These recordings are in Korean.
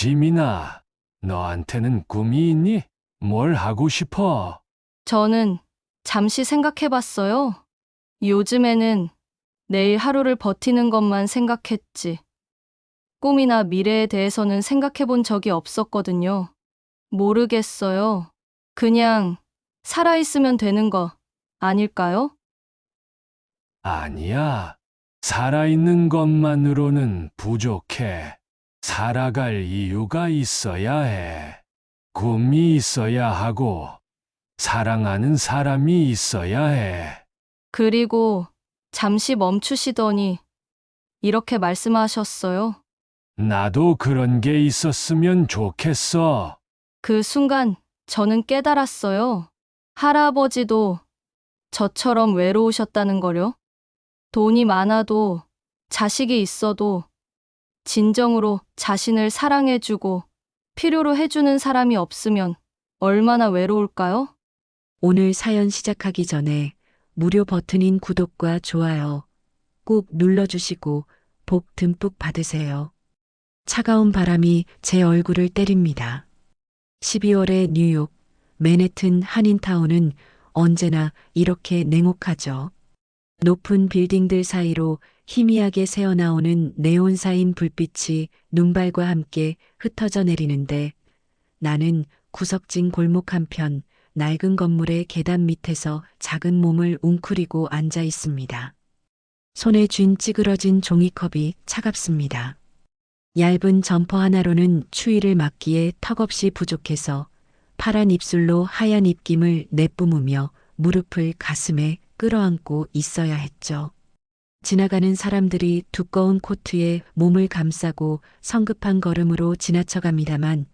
지민아, 너한테는 꿈이 있니? 뭘 하고 싶어? 저는 잠시 생각해봤어요. 요즘에는 내일 하루를 버티는 것만 생각했지. 꿈이나 미래에 대해서는 생각해본 적이 없었거든요. 모르겠어요. 그냥 살아있으면 되는 거 아닐까요? 아니야. 살아있는 것만으로는 부족해. 살아갈 이유가 있어야 해. 꿈이 있어야 하고, 사랑하는 사람이 있어야 해. 그리고 잠시 멈추시더니 이렇게 말씀하셨어요. 나도 그런 게 있었으면 좋겠어. 그 순간 저는 깨달았어요. 할아버지도 저처럼 외로우셨다는 거요. 돈이 많아도 자식이 있어도 진정으로 자신을 사랑해주고 필요로 해주는 사람이 없으면 얼마나 외로울까요? 오늘 사연 시작하기 전에 무료 버튼인 구독과 좋아요 꼭 눌러주시고 복 듬뿍 받으세요. 차가운 바람이 제 얼굴을 때립니다. 12월의 뉴욕, 맨해튼 한인타운은 언제나 이렇게 냉혹하죠. 높은 빌딩들 사이로 희미하게 새어나오는 네온사인 불빛이 눈발과 함께 흩어져 내리는데 나는 구석진 골목 한편 낡은 건물의 계단 밑에서 작은 몸을 웅크리고 앉아 있습니다. 손에 쥔 찌그러진 종이컵이 차갑습니다. 얇은 점퍼 하나로는 추위를 막기에 턱없이 부족해서 파란 입술로 하얀 입김을 내뿜으며 무릎을 가슴에 끌어안고 있어야 했죠. 지나가는 사람들이 두꺼운 코트에 몸을 감싸고 성급한 걸음으로 지나쳐갑니다만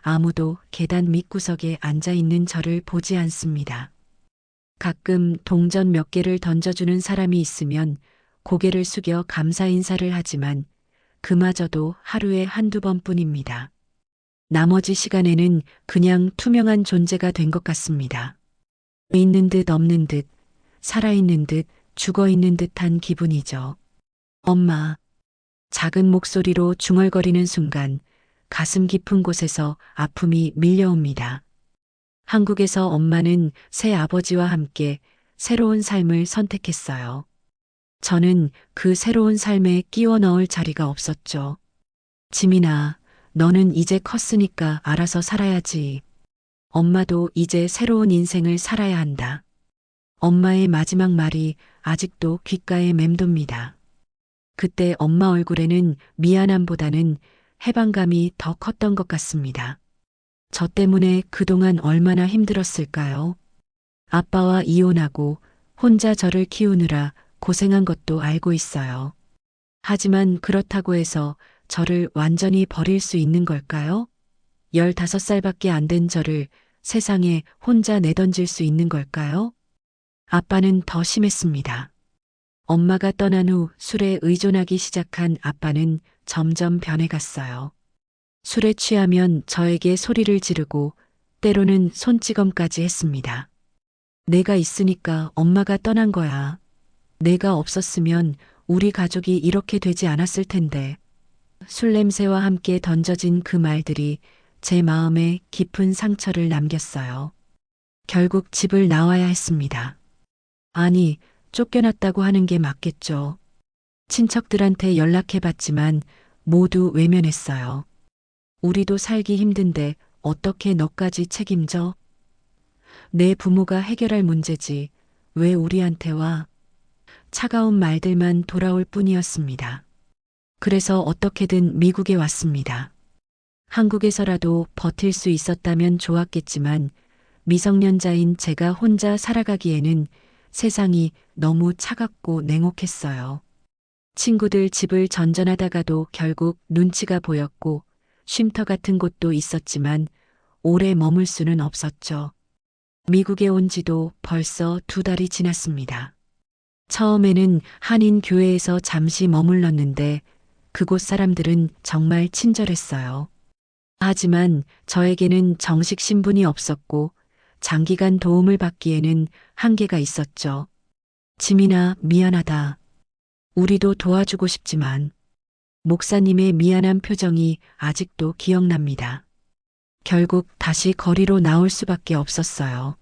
아무도 계단 밑구석에 앉아 있는 저를 보지 않습니다. 가끔 동전 몇 개를 던져주는 사람이 있으면 고개를 숙여 감사 인사를 하지만 그마저도 하루에 한두 번뿐입니다. 나머지 시간에는 그냥 투명한 존재가 된 것 같습니다. 있는 듯 없는 듯, 살아있는 듯 죽어있는 듯한 기분이죠. 엄마. 작은 목소리로 중얼거리는 순간 가슴 깊은 곳에서 아픔이 밀려옵니다. 한국에서 엄마는 새 아버지와 함께 새로운 삶을 선택했어요. 저는 그 새로운 삶에 끼워 넣을 자리가 없었죠. 지민아, 너는 이제 컸으니까 알아서 살아야지. 엄마도 이제 새로운 인생을 살아야 한다. 엄마의 마지막 말이 아직도 귓가에 맴돕니다. 그때 엄마 얼굴에는 미안함보다는 해방감이 더 컸던 것 같습니다. 저 때문에 그동안 얼마나 힘들었을까요? 아빠와 이혼하고 혼자 저를 키우느라 고생한 것도 알고 있어요. 하지만 그렇다고 해서 저를 완전히 버릴 수 있는 걸까요? 15살밖에 안 된 저를 세상에 혼자 내던질 수 있는 걸까요? 아빠는 더 심했습니다. 엄마가 떠난 후 술에 의존하기 시작한 아빠는 점점 변해갔어요. 술에 취하면 저에게 소리를 지르고 때로는 손찌검까지 했습니다. 내가 있으니까 엄마가 떠난 거야. 내가 없었으면 우리 가족이 이렇게 되지 않았을 텐데. 술 냄새와 함께 던져진 그 말들이 제 마음에 깊은 상처를 남겼어요. 결국 집을 나와야 했습니다. 아니, 쫓겨났다고 하는 게 맞겠죠. 친척들한테 연락해봤지만 모두 외면했어요. 우리도 살기 힘든데 어떻게 너까지 책임져? 내 부모가 해결할 문제지. 왜 우리한테 와? 차가운 말들만 돌아올 뿐이었습니다. 그래서 어떻게든 미국에 왔습니다. 한국에서라도 버틸 수 있었다면 좋았겠지만 미성년자인 제가 혼자 살아가기에는 세상이 너무 차갑고 냉혹했어요. 친구들 집을 전전하다가도 결국 눈치가 보였고 쉼터 같은 곳도 있었지만 오래 머물 수는 없었죠. 미국에 온 지도 벌써 2달이 지났습니다. 처음에는 한인 교회에서 잠시 머물렀는데 그곳 사람들은 정말 친절했어요. 하지만 저에게는 정식 신분이 없었고 장기간 도움을 받기에는 한계가 있었죠. 지민아, 미안하다. 우리도 도와주고 싶지만 목사님의 미안한 표정이 아직도 기억납니다. 결국 다시 거리로 나올 수밖에 없었어요.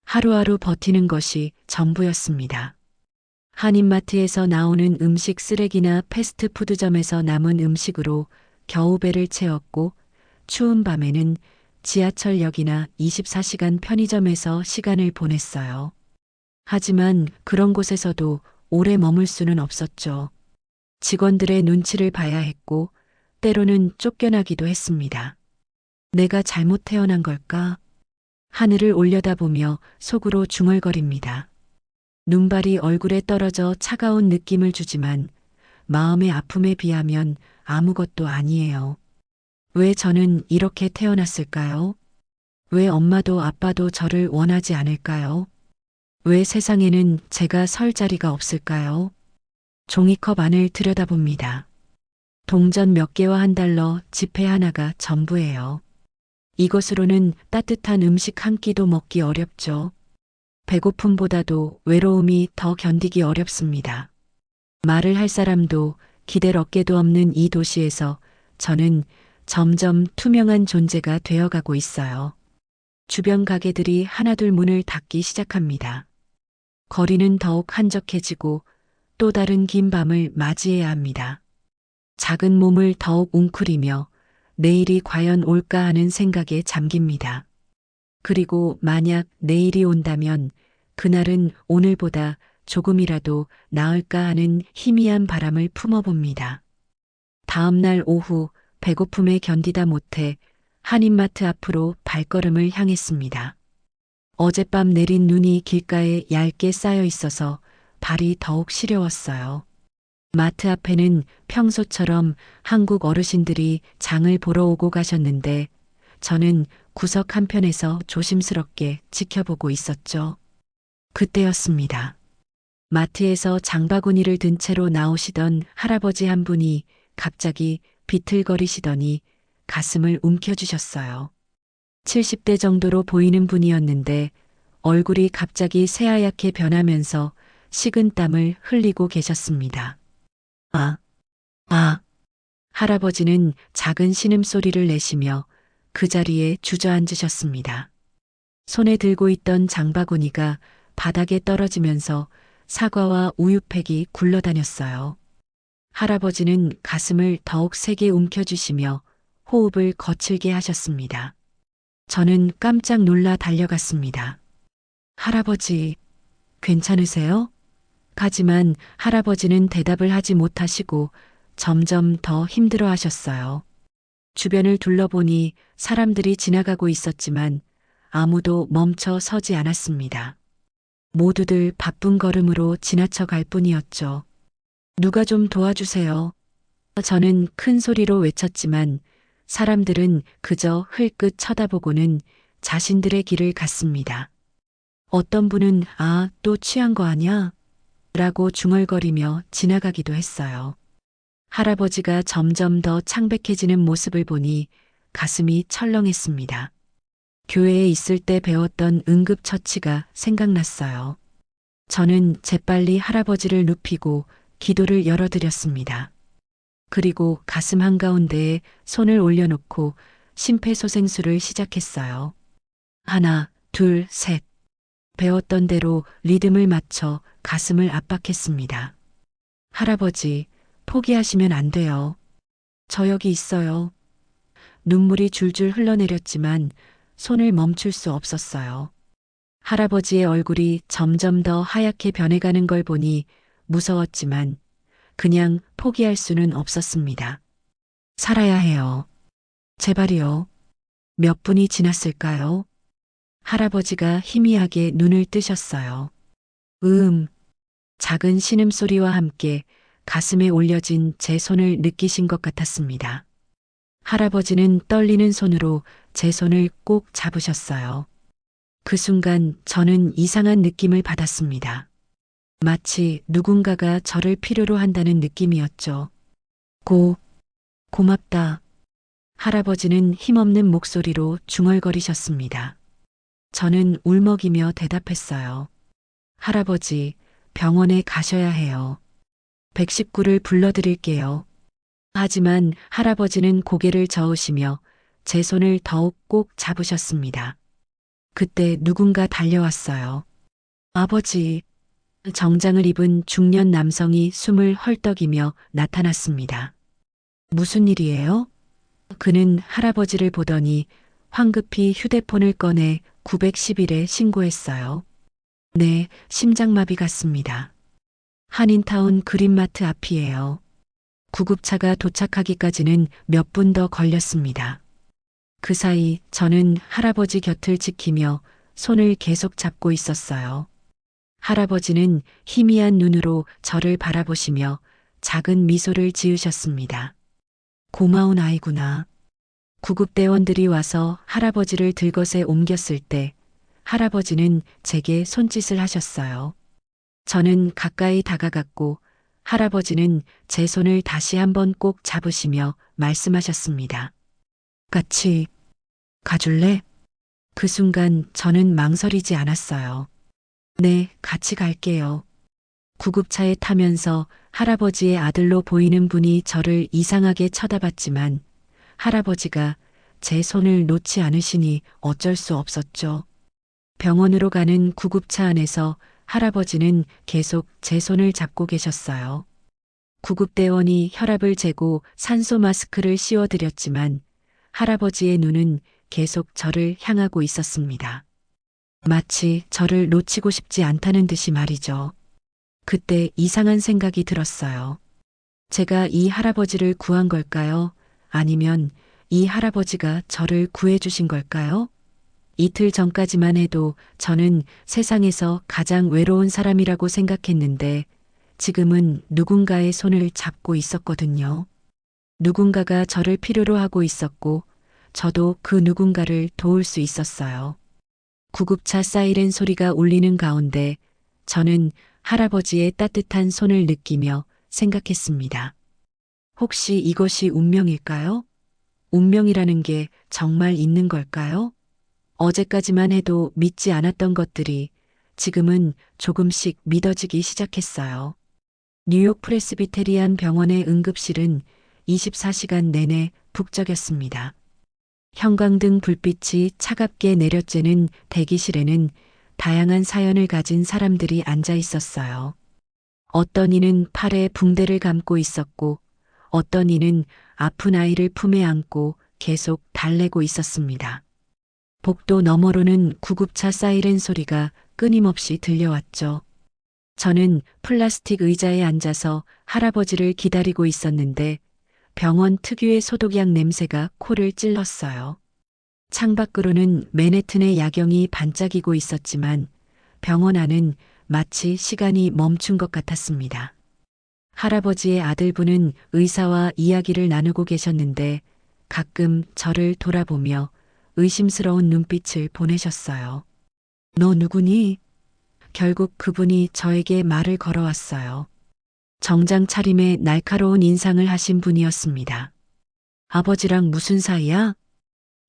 하루하루 버티는 것이 전부였습니다. 한인마트에서 나오는 음식 쓰레기나 패스트푸드점에서 남은 음식으로 겨우 배를 채웠고 추운 밤에는 지하철역이나 24시간 편의점에서 시간을 보냈어요. 하지만 그런 곳에서도 오래 머물 수는 없었죠. 직원들의 눈치를 봐야 했고 때로는 쫓겨나기도 했습니다. 내가 잘못 태어난 걸까? 하늘을 올려다보며 속으로 중얼거립니다. 눈발이 얼굴에 떨어져 차가운 느낌을 주지만 마음의 아픔에 비하면 아무것도 아니에요. 왜 저는 이렇게 태어났을까요? 왜 엄마도 아빠도 저를 원하지 않을까요? 왜 세상에는 제가 설 자리가 없을까요? 종이컵 안을 들여다봅니다. 동전 몇 개와 $1, 지폐 하나가 전부예요. 이것으로는 따뜻한 음식 한 끼도 먹기 어렵죠. 배고픔보다도 외로움이 더 견디기 어렵습니다. 말을 할 사람도 기댈 어깨도 없는 이 도시에서 저는 점점 투명한 존재가 되어가고 있어요. 주변 가게들이 하나둘 문을 닫기 시작합니다. 거리는 더욱 한적해지고 또 다른 긴 밤을 맞이해야 합니다. 작은 몸을 더욱 웅크리며 내일이 과연 올까 하는 생각에 잠깁니다. 그리고 만약 내일이 온다면 그날은 오늘보다 조금이라도 나을까 하는 희미한 바람을 품어봅니다. 다음 날 오후 배고픔에 견디다 못해 한인마트 앞으로 발걸음을 향했습니다. 어젯밤 내린 눈이 길가에 얇게 쌓여 있어서 발이 더욱 시려웠어요. 마트 앞에는 평소처럼 한국 어르신들이 장을 보러 오고 가셨는데 저는 구석 한편에서 조심스럽게 지켜보고 있었죠. 그때였습니다. 마트에서 장바구니를 든 채로 나오시던 할아버지 한 분이 갑자기 비틀거리시더니 가슴을 움켜쥐셨어요. 70대 정도로 보이는 분이었는데 얼굴이 갑자기 새하얗게 변하면서 식은 땀을 흘리고 계셨습니다. 할아버지는 작은 신음소리를 내시며 그 자리에 주저앉으셨습니다. 손에 들고 있던 장바구니가 바닥에 떨어지면서 사과와 우유팩이 굴러다녔어요. 할아버지는 가슴을 더욱 세게 움켜쥐시며 호흡을 거칠게 하셨습니다. 저는 깜짝 놀라 달려갔습니다. 할아버지, 괜찮으세요? 하지만 할아버지는 대답을 하지 못하시고 점점 더 힘들어 하셨어요. 주변을 둘러보니 사람들이 지나가고 있었지만 아무도 멈춰 서지 않았습니다. 모두들 바쁜 걸음으로 지나쳐 갈 뿐이었죠. 누가 좀 도와주세요. 저는 큰 소리로 외쳤지만 사람들은 그저 흘끗 쳐다보고는 자신들의 길을 갔습니다. 어떤 분은 또 취한 거 아냐? 라고 중얼거리며 지나가기도 했어요. 할아버지가 점점 더 창백해지는 모습을 보니 가슴이 철렁했습니다. 교회에 있을 때 배웠던 응급처치가 생각났어요. 저는 재빨리 할아버지를 눕히고 기도를 열어드렸습니다. 그리고 가슴 한가운데에 손을 올려놓고 심폐소생술을 시작했어요. 하나, 둘, 셋. 배웠던 대로 리듬을 맞춰 가슴을 압박했습니다. 할아버지, 포기하시면 안 돼요. 저 여기 있어요. 눈물이 줄줄 흘러내렸지만 손을 멈출 수 없었어요. 할아버지의 얼굴이 점점 더 하얗게 변해가는 걸 보니 무서웠지만 그냥 포기할 수는 없었습니다. 살아야 해요. 제발이요. 몇 분이 지났을까요? 할아버지가 희미하게 눈을 뜨셨어요. 작은 신음소리와 함께 가슴에 올려진 제 손을 느끼신 것 같았습니다. 할아버지는 떨리는 손으로 제 손을 꼭 잡으셨어요. 그 순간 저는 이상한 느낌을 받았습니다. 마치 누군가가 저를 필요로 한다는 느낌이었죠. 고맙다. 할아버지는 힘없는 목소리로 중얼거리셨습니다. 저는 울먹이며 대답했어요. 할아버지, 병원에 가셔야 해요. 119를 불러드릴게요. 하지만 할아버지는 고개를 저으시며 제 손을 더욱 꼭 잡으셨습니다. 그때 누군가 달려왔어요. 아버지, 정장을 입은 중년 남성이 숨을 헐떡이며 나타났습니다. 무슨 일이에요? 그는 할아버지를 보더니 황급히 휴대폰을 꺼내 911에 신고했어요. 네, 심장마비 같습니다. 한인타운 그린마트 앞이에요. 구급차가 도착하기까지는 몇 분 더 걸렸습니다. 그 사이 저는 할아버지 곁을 지키며 손을 계속 잡고 있었어요. 할아버지는 희미한 눈으로 저를 바라보시며 작은 미소를 지으셨습니다. 고마운 아이구나. 구급대원들이 와서 할아버지를 들것에 옮겼을 때 할아버지는 제게 손짓을 하셨어요. 저는 가까이 다가갔고 할아버지는 제 손을 다시 한번 꼭 잡으시며 말씀하셨습니다. 같이 가줄래? 그 순간 저는 망설이지 않았어요. 네, 같이 갈게요. 구급차에 타면서 할아버지의 아들로 보이는 분이 저를 이상하게 쳐다봤지만 할아버지가 제 손을 놓지 않으시니 어쩔 수 없었죠. 병원으로 가는 구급차 안에서 할아버지는 계속 제 손을 잡고 계셨어요. 구급대원이 혈압을 재고 산소 마스크를 씌워드렸지만 할아버지의 눈은 계속 저를 향하고 있었습니다. 마치 저를 놓치고 싶지 않다는 듯이 말이죠. 그때 이상한 생각이 들었어요. 제가 이 할아버지를 구한 걸까요? 아니면 이 할아버지가 저를 구해주신 걸까요? 이틀 전까지만 해도 저는 세상에서 가장 외로운 사람이라고 생각했는데 지금은 누군가의 손을 잡고 있었거든요. 누군가가 저를 필요로 하고 있었고 저도 그 누군가를 도울 수 있었어요. 구급차 사이렌 소리가 울리는 가운데 저는 할아버지의 따뜻한 손을 느끼며 생각했습니다. 혹시 이것이 운명일까요? 운명이라는 게 정말 있는 걸까요? 어제까지만 해도 믿지 않았던 것들이 지금은 조금씩 믿어지기 시작했어요. 뉴욕 프레스비테리안 병원의 응급실은 24시간 내내 북적였습니다. 형광등 불빛이 차갑게 내려쬐는 대기실에는 다양한 사연을 가진 사람들이 앉아 있었어요. 어떤 이는 팔에 붕대를 감고 있었고 어떤 이는 아픈 아이를 품에 안고 계속 달래고 있었습니다. 복도 너머로는 구급차 사이렌 소리가 끊임없이 들려왔죠. 저는 플라스틱 의자에 앉아서 할아버지를 기다리고 있었는데 병원 특유의 소독약 냄새가 코를 찔렀어요. 창밖으로는 맨해튼의 야경이 반짝이고 있었지만 병원 안은 마치 시간이 멈춘 것 같았습니다. 할아버지의 아들분은 의사와 이야기를 나누고 계셨는데 가끔 저를 돌아보며 의심스러운 눈빛을 보내셨어요. 너 누구니? 결국 그분이 저에게 말을 걸어왔어요. 정장 차림에 날카로운 인상을 하신 분이었습니다. 아버지랑 무슨 사이야?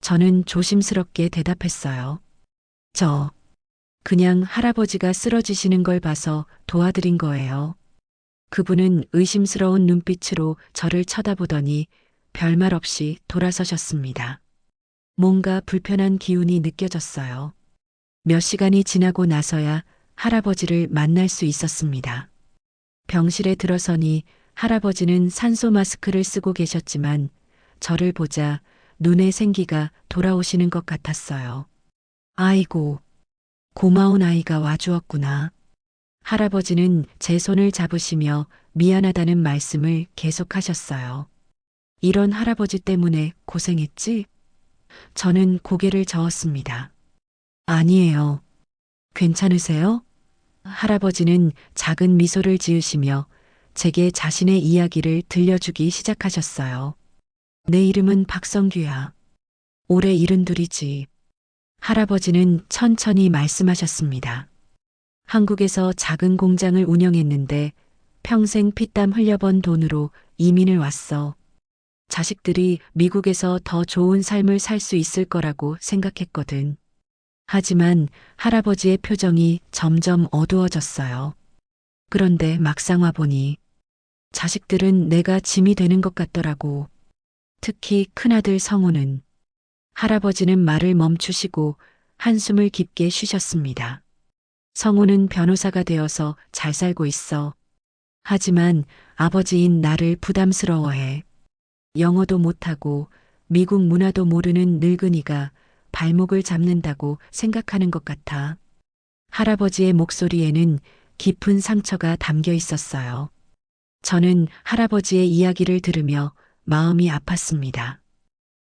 저는 조심스럽게 대답했어요. 그냥 할아버지가 쓰러지시는 걸 봐서 도와드린 거예요. 그분은 의심스러운 눈빛으로 저를 쳐다보더니 별말 없이 돌아서셨습니다. 뭔가 불편한 기운이 느껴졌어요. 몇 시간이 지나고 나서야 할아버지를 만날 수 있었습니다. 병실에 들어서니 할아버지는 산소 마스크를 쓰고 계셨지만 저를 보자 눈에 생기가 돌아오시는 것 같았어요. 아이고, 고마운 아이가 와주었구나. 할아버지는 제 손을 잡으시며 미안하다는 말씀을 계속하셨어요. 이런 할아버지 때문에 고생했지? 저는 고개를 저었습니다. 아니에요. 괜찮으세요? 할아버지는 작은 미소를 지으시며 제게 자신의 이야기를 들려주기 시작하셨어요. 내 이름은 박성규야. 올해 72이지. 할아버지는 천천히 말씀하셨습니다. 한국에서 작은 공장을 운영했는데 평생 피땀 흘려번 돈으로 이민을 왔어. 자식들이 미국에서 더 좋은 삶을 살 수 있을 거라고 생각했거든. 하지만 할아버지의 표정이 점점 어두워졌어요. 그런데 막상 와보니 자식들은 내가 짐이 되는 것 같더라고. 특히 큰아들 성우는. 할아버지는 말을 멈추시고 한숨을 깊게 쉬셨습니다. 성우는 변호사가 되어서 잘 살고 있어. 하지만 아버지인 나를 부담스러워해. 영어도 못하고 미국 문화도 모르는 늙은이가 발목을 잡는다고 생각하는 것 같아. 할아버지의 목소리에는 깊은 상처가 담겨 있었어요. 저는 할아버지의 이야기를 들으며 마음이 아팠습니다.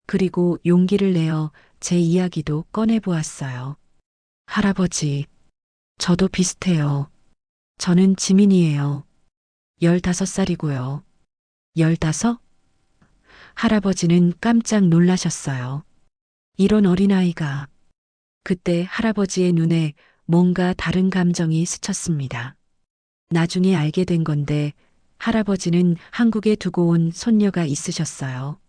그리고 용기를 내어 제 이야기도 꺼내보았어요. 할아버지, 저도 비슷해요. 저는 지민이에요. 15살이고요. 15? 할아버지는 깜짝 놀라셨어요. 이런 어린아이가. 그때 할아버지의 눈에 뭔가 다른 감정이 스쳤습니다. 나중에 알게 된 건데 할아버지는 한국에 두고 온 손녀가 있으셨어요.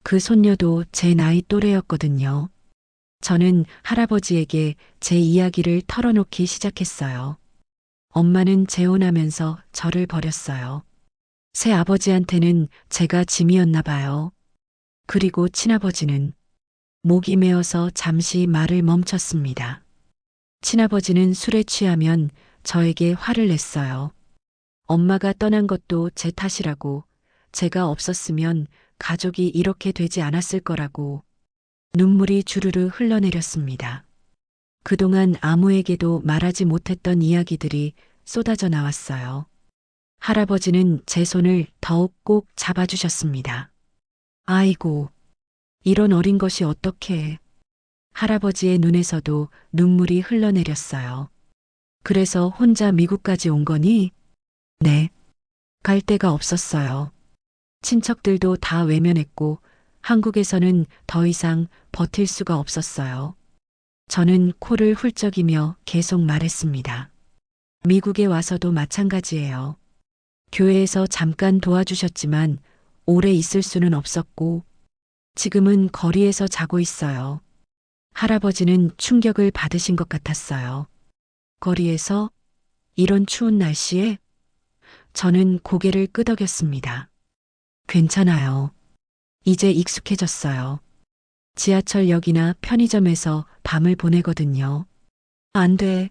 그 손녀도 제 나이 또래였거든요. 저는 할아버지에게 제 이야기를 털어놓기 시작했어요. 엄마는 재혼하면서 저를 버렸어요. 새 아버지한테는 제가 짐이었나 봐요. 그리고 친아버지는 목이 메어서 잠시 말을 멈췄습니다. 친아버지는 술에 취하면 저에게 화를 냈어요. 엄마가 떠난 것도 제 탓이라고, 제가 없었으면 가족이 이렇게 되지 않았을 거라고. 눈물이 주르르 흘러내렸습니다. 그동안 아무에게도 말하지 못했던 이야기들이 쏟아져 나왔어요. 할아버지는 제 손을 더욱 꼭 잡아주셨습니다. 아이고, 이런 어린 것이 어떻게. 할아버지의 눈에서도 눈물이 흘러내렸어요. 그래서 혼자 미국까지 온 거니? 네. 갈 데가 없었어요. 친척들도 다 외면했고 한국에서는 더 이상 버틸 수가 없었어요. 저는 코를 훌쩍이며 계속 말했습니다. 미국에 와서도 마찬가지예요. 교회에서 잠깐 도와주셨지만 오래 있을 수는 없었고 지금은 거리에서 자고 있어요. 할아버지는 충격을 받으신 것 같았어요. 거리에서? 이런 추운 날씨에? 저는 고개를 끄덕였습니다. 괜찮아요. 이제 익숙해졌어요. 지하철역이나 편의점에서 밤을 보내거든요. 안 돼.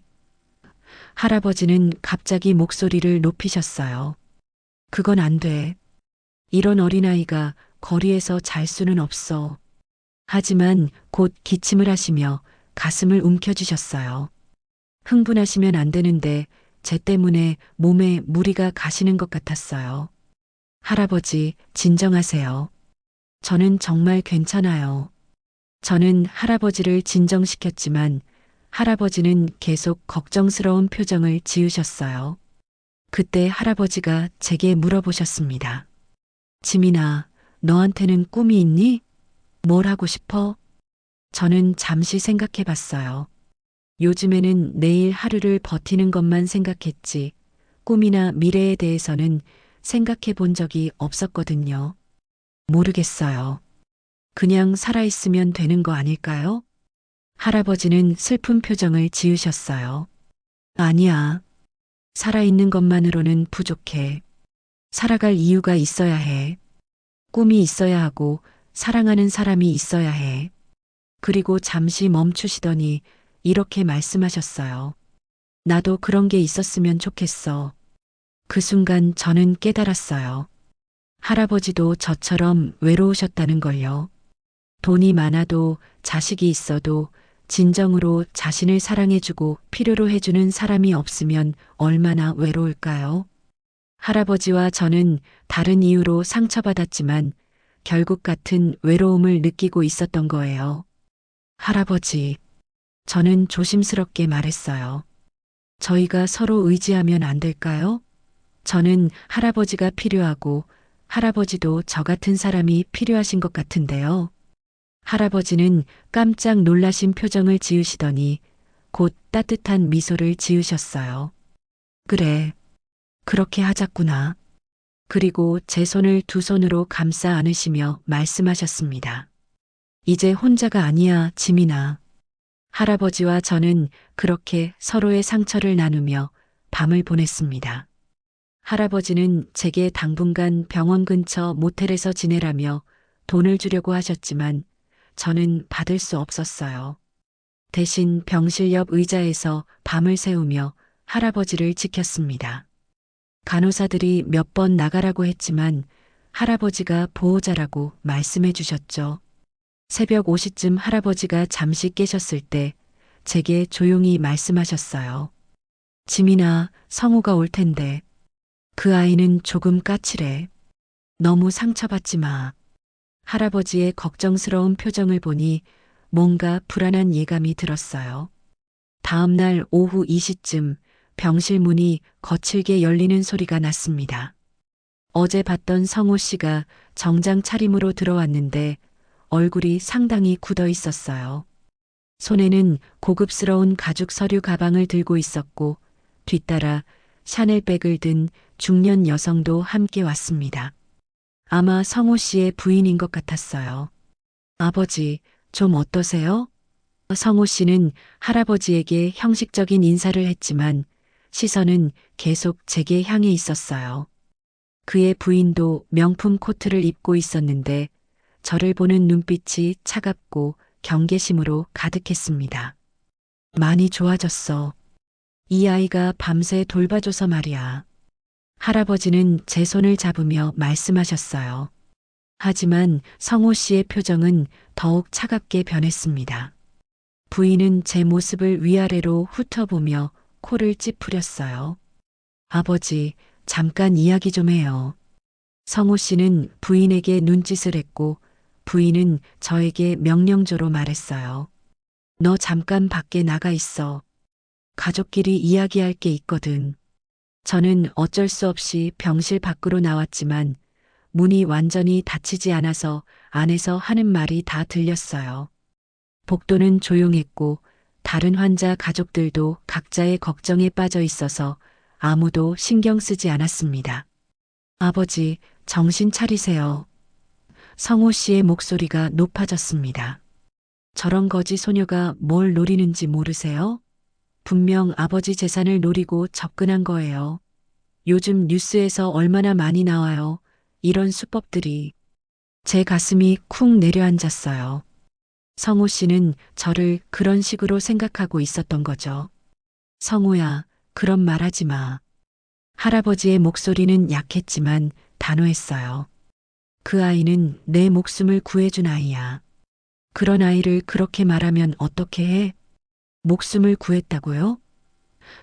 할아버지는 갑자기 목소리를 높이셨어요. 그건 안 돼. 이런 어린아이가 거리에서 잘 수는 없어. 하지만 곧 기침을 하시며 가슴을 움켜쥐셨어요. 흥분하시면 안 되는데 제 때문에 몸에 무리가 가시는 것 같았어요. 할아버지, 진정하세요. 저는 정말 괜찮아요. 저는 할아버지를 진정시켰지만 할아버지는 계속 걱정스러운 표정을 지으셨어요. 그때 할아버지가 제게 물어보셨습니다. 지민아, 너한테는 꿈이 있니? 뭘 하고 싶어? 저는 잠시 생각해 봤어요. 요즘에는 내일 하루를 버티는 것만 생각했지, 꿈이나 미래에 대해서는 생각해 본 적이 없었거든요. 모르겠어요. 그냥 살아있으면 되는 거 아닐까요? 할아버지는 슬픈 표정을 지으셨어요. 아니야. 살아있는 것만으로는 부족해. 살아갈 이유가 있어야 해. 꿈이 있어야 하고 사랑하는 사람이 있어야 해. 그리고 잠시 멈추시더니 이렇게 말씀하셨어요. 나도 그런 게 있었으면 좋겠어. 그 순간 저는 깨달았어요. 할아버지도 저처럼 외로우셨다는 걸요. 돈이 많아도 자식이 있어도 진정으로 자신을 사랑해주고 필요로 해주는 사람이 없으면 얼마나 외로울까요? 할아버지와 저는 다른 이유로 상처받았지만 결국 같은 외로움을 느끼고 있었던 거예요. 할아버지, 저는 조심스럽게 말했어요. 저희가 서로 의지하면 안 될까요? 저는 할아버지가 필요하고 할아버지도 저 같은 사람이 필요하신 것 같은데요. 할아버지는 깜짝 놀라신 표정을 지으시더니 곧 따뜻한 미소를 지으셨어요. 그래, 그렇게 하자꾸나. 그리고 제 손을 두 손으로 감싸 안으시며 말씀하셨습니다. 이제 혼자가 아니야, 지민아. 할아버지와 저는 그렇게 서로의 상처를 나누며 밤을 보냈습니다. 할아버지는 제게 당분간 병원 근처 모텔에서 지내라며 돈을 주려고 하셨지만 저는 받을 수 없었어요. 대신 병실 옆 의자에서 밤을 새우며 할아버지를 지켰습니다. 간호사들이 몇 번 나가라고 했지만 할아버지가 보호자라고 말씀해 주셨죠. 새벽 5시쯤 할아버지가 잠시 깨셨을 때 제게 조용히 말씀하셨어요. 지민아, 성우가 올 텐데. 그 아이는 조금 까칠해. 너무 상처받지 마. 할아버지의 걱정스러운 표정을 보니 뭔가 불안한 예감이 들었어요. 다음 날 오후 2시쯤 병실 문이 거칠게 열리는 소리가 났습니다. 어제 봤던 성호 씨가 정장 차림으로 들어왔는데 얼굴이 상당히 굳어 있었어요. 손에는 고급스러운 가죽 서류 가방을 들고 있었고 뒤따라 샤넬백을 든 중년 여성도 함께 왔습니다. 아마 성호 씨의 부인인 것 같았어요. 아버지, 좀 어떠세요? 성호 씨는 할아버지에게 형식적인 인사를 했지만 시선은 계속 제게 향해 있었어요. 그의 부인도 명품 코트를 입고 있었는데 저를 보는 눈빛이 차갑고 경계심으로 가득했습니다. 많이 좋아졌어. 이 아이가 밤새 돌봐줘서 말이야. 할아버지는 제 손을 잡으며 말씀하셨어요. 하지만 성호 씨의 표정은 더욱 차갑게 변했습니다. 부인은 제 모습을 위아래로 훑어보며 코를 찌푸렸어요. 아버지, 잠깐 이야기 좀 해요. 성호 씨는 부인에게 눈짓을 했고 부인은 저에게 명령조로 말했어요. 너 잠깐 밖에 나가 있어. 가족끼리 이야기할 게 있거든. 저는 어쩔 수 없이 병실 밖으로 나왔지만 문이 완전히 닫히지 않아서 안에서 하는 말이 다 들렸어요. 복도는 조용했고 다른 환자 가족들도 각자의 걱정에 빠져 있어서 아무도 신경 쓰지 않았습니다. 아버지, 정신 차리세요. 성호 씨의 목소리가 높아졌습니다. 저런 거지 소녀가 뭘 노리는지 모르세요? 분명 아버지 재산을 노리고 접근한 거예요. 요즘 뉴스에서 얼마나 많이 나와요. 이런 수법들이. 제 가슴이 쿵 내려앉았어요. 성호 씨는 저를 그런 식으로 생각하고 있었던 거죠. 성호야, 그런 말 하지 마. 할아버지의 목소리는 약했지만 단호했어요. 그 아이는 내 목숨을 구해준 아이야. 그런 아이를 그렇게 말하면 어떻게 해? 목숨을 구했다고요?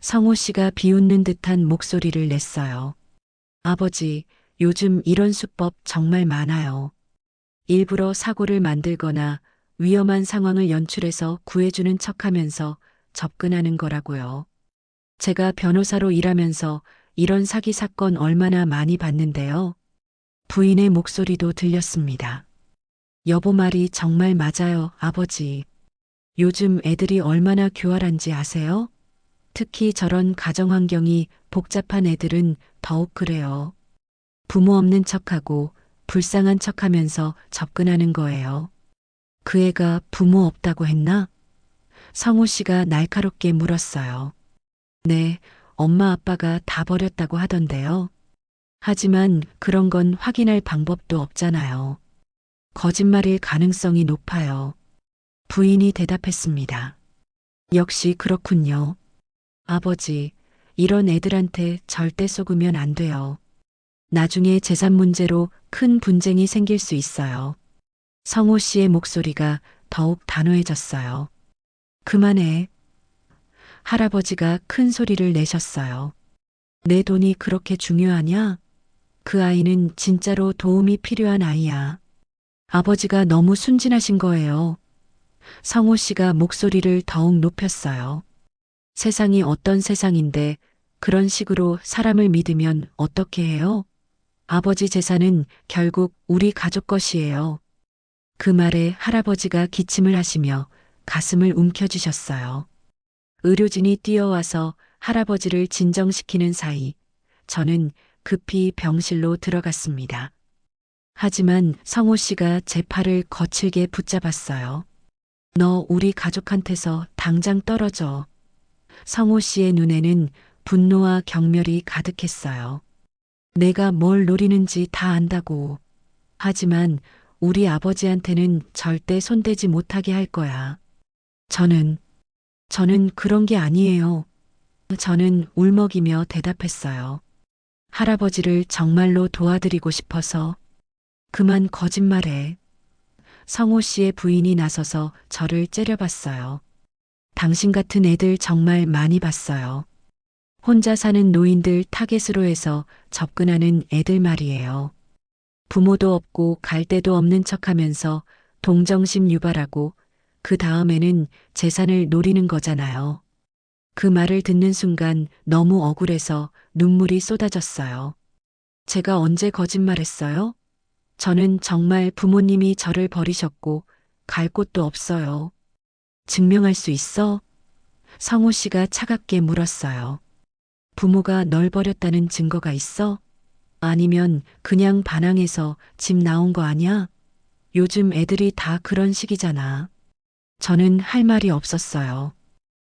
성호 씨가 비웃는 듯한 목소리를 냈어요. 아버지, 요즘 이런 수법 정말 많아요. 일부러 사고를 만들거나 위험한 상황을 연출해서 구해주는 척하면서 접근하는 거라고요. 제가 변호사로 일하면서 이런 사기 사건 얼마나 많이 봤는데요. 부인의 목소리도 들렸습니다. 여보 말이 정말 맞아요, 아버지. 요즘 애들이 얼마나 교활한지 아세요? 특히 저런 가정 환경이 복잡한 애들은 더욱 그래요. 부모 없는 척하고 불쌍한 척하면서 접근하는 거예요. 그 애가 부모 없다고 했나? 성우 씨가 날카롭게 물었어요. 네, 엄마 아빠가 다 버렸다고 하던데요. 하지만 그런 건 확인할 방법도 없잖아요. 거짓말일 가능성이 높아요. 부인이 대답했습니다. 역시 그렇군요. 아버지, 이런 애들한테 절대 속으면 안 돼요. 나중에 재산 문제로 큰 분쟁이 생길 수 있어요. 성호 씨의 목소리가 더욱 단호해졌어요. 그만해. 할아버지가 큰 소리를 내셨어요. 내 돈이 그렇게 중요하냐? 그 아이는 진짜로 도움이 필요한 아이야. 아버지가 너무 순진하신 거예요. 성호 씨가 목소리를 더욱 높였어요. 세상이 어떤 세상인데 그런 식으로 사람을 믿으면 어떻게 해요? 아버지 재산은 결국 우리 가족 것이에요. 그 말에 할아버지가 기침을 하시며 가슴을 움켜쥐셨어요. 의료진이 뛰어와서 할아버지를 진정시키는 사이 저는 급히 병실로 들어갔습니다. 하지만 성호 씨가 제 팔을 거칠게 붙잡았어요. 너 우리 가족한테서 당장 떨어져. 성호 씨의 눈에는 분노와 경멸이 가득했어요. 내가 뭘 노리는지 다 안다고. 하지만 우리 아버지한테는 절대 손대지 못하게 할 거야. 저는 그런 게 아니에요. 저는 울먹이며 대답했어요. 할아버지를 정말로 도와드리고 싶어서. 그만 거짓말해. 성호 씨의 부인이 나서서 저를 째려봤어요. 당신 같은 애들 정말 많이 봤어요. 혼자 사는 노인들 타겟으로 해서 접근하는 애들 말이에요. 부모도 없고 갈 데도 없는 척하면서 동정심 유발하고 그 다음에는 재산을 노리는 거잖아요. 그 말을 듣는 순간 너무 억울해서 눈물이 쏟아졌어요. 제가 언제 거짓말했어요? 저는 정말 부모님이 저를 버리셨고 갈 곳도 없어요. 증명할 수 있어? 성호 씨가 차갑게 물었어요. 부모가 널 버렸다는 증거가 있어? 아니면 그냥 반항해서 집 나온 거 아니야? 요즘 애들이 다 그런 식이잖아. 저는 할 말이 없었어요.